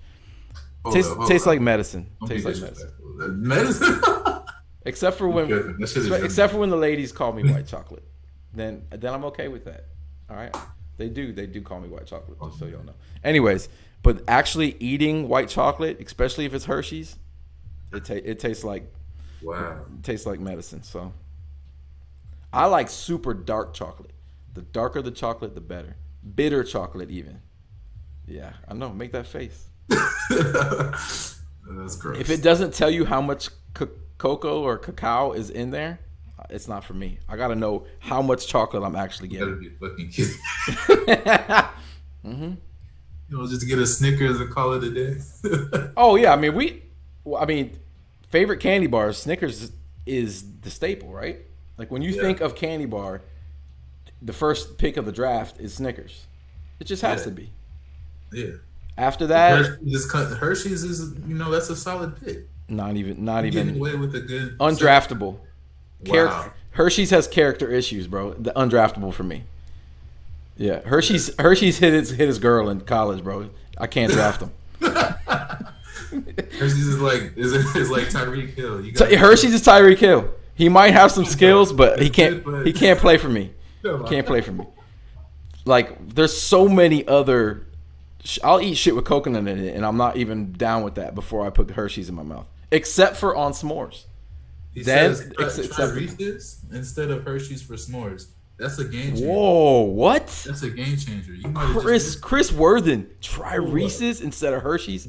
Tastes like medicine. Tastes like medicine. Medicine. Except for when the ladies call me white chocolate, then I'm okay with that. All right, they do call me white chocolate, just so y'all know. Anyways, but actually eating white chocolate, especially if it's Hershey's, it tastes like medicine. So I like super dark chocolate. The darker the chocolate, the better. Bitter chocolate, even. Yeah, I know. Make that face. That's gross. If it doesn't tell you how much cocoa or cacao is in there, it's not for me. I gotta know how much chocolate I'm actually getting. You gotta be fucking kidding. Just to get a Snickers and call it a day. Oh yeah, I mean, favorite candy bars. Snickers is the staple, right? Like when you think of candy bar, the first pick of the draft is Snickers. It just has to be. Yeah. After that, Hershey's is that's a solid pick. Not even getting away with a good undraftable. Wow. Hershey's has character issues, bro. The undraftable for me. Yeah, Hershey's hit his girl in college, bro. I can't draft him. Hershey's is like Tyreek Hill. Hershey's is Tyreek Hill. He might have some skills, but he can't play for me. He can't play for me. Like there's so many other. I'll eat shit with coconut in it, and I'm not even down with that before I put Hershey's in my mouth, except for on s'mores. He says try Reese's instead of Hershey's for s'mores. That's a game changer. Whoa, what? That's a game changer. Chris Worthen, try Reese's instead of Hershey's.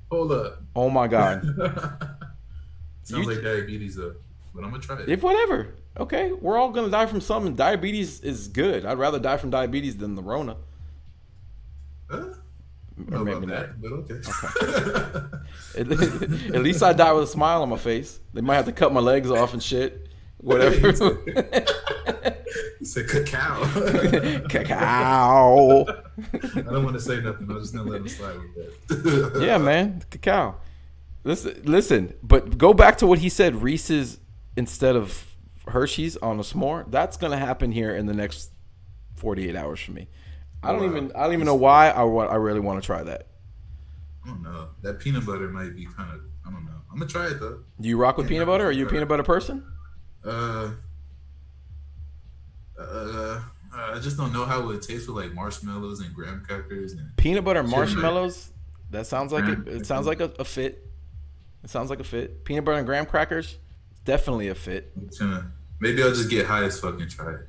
Hold up. Oh my god. Sounds like diabetes though, but I'm gonna try it. If whatever. Okay, we're all gonna die from something. Diabetes is good. I'd rather die from diabetes than the Rona. Or maybe not. But okay. At least I die with a smile on my face. They might have to cut my legs off and shit. Whatever. You said cacao. Cacao. I don't want to say nothing. I'm just gonna let him slide with that. Yeah, man, cacao. Listen, but go back to what he said. Reese's instead of Hershey's on a s'more. That's gonna happen here in the next 48 hours for me. I don't even know why I really want to try that. I don't know. That peanut butter might be kind of. I don't know. I'm gonna try it though. Do you rock with peanut butter? Are you a peanut butter person? I just don't know how it would taste with like marshmallows and graham crackers and Peanut butter and shit like marshmallows. That sounds like it sounds like a fit. It sounds like a fit. Peanut butter and graham crackers, definitely a fit. Maybe I'll just get high as fuck and try it.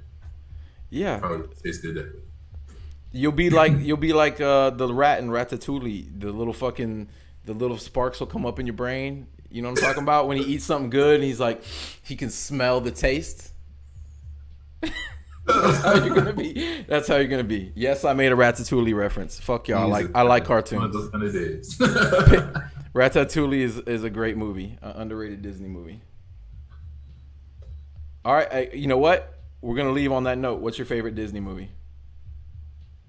Yeah, Probably tastes good that way. you'll be like the rat in Ratatouille. The little sparks will come up in your brain. You know what I'm talking about? When he eats something good and he's like, he can smell the taste. That's how you're gonna be. That's how you're gonna be. Yes, I made a Ratatouille reference. Fuck y'all. I like cartoons. One of those kind of days. Ratatouille is a great movie, an underrated Disney movie. All right, you know what? We're gonna leave on that note. What's your favorite Disney movie?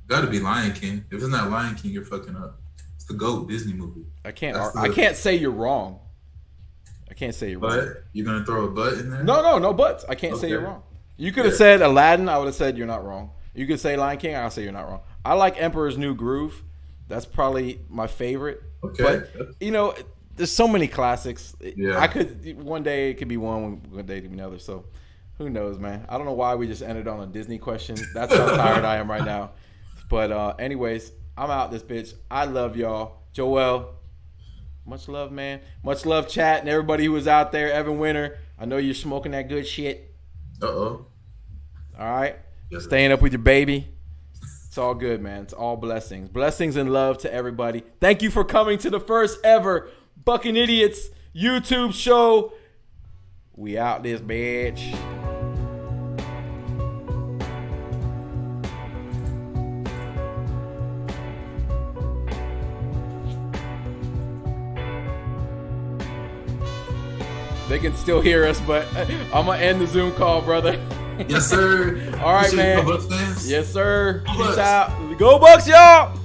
Gotta be Lion King. If it's not Lion King, you're fucking up. It's the GOAT Disney movie. I can't say you're wrong. I can't say you're wrong. But you're gonna throw a butt in there? No buts. I can't say you're wrong. You could have said Aladdin. I would have said you're not wrong. You could say Lion King. I'll say you're not wrong. I like Emperor's New Groove. That's probably my favorite. Okay. But you know, there's so many classics. Yeah. I could one day it could be one day it could be another. So who knows, man? I don't know why we just ended on a Disney question. That's how tired I am right now. But anyways, I'm out this bitch. I love y'all. Joel, much love, man. Much love, chat, and everybody who was out there. Evan Winter, I know you're smoking that good shit. Uh-oh. All right? Yes, Staying up with your baby. It's all good, man. It's all blessings. Blessings and love to everybody. Thank you for coming to the first ever Buccanidiots YouTube show. We out this bitch. They can still hear us, but I'm going to end the Zoom call, brother. Yes, sir. All right, man. Bucks fans. Yes, sir. Go Peace Bucks. out. Go Bucks, y'all.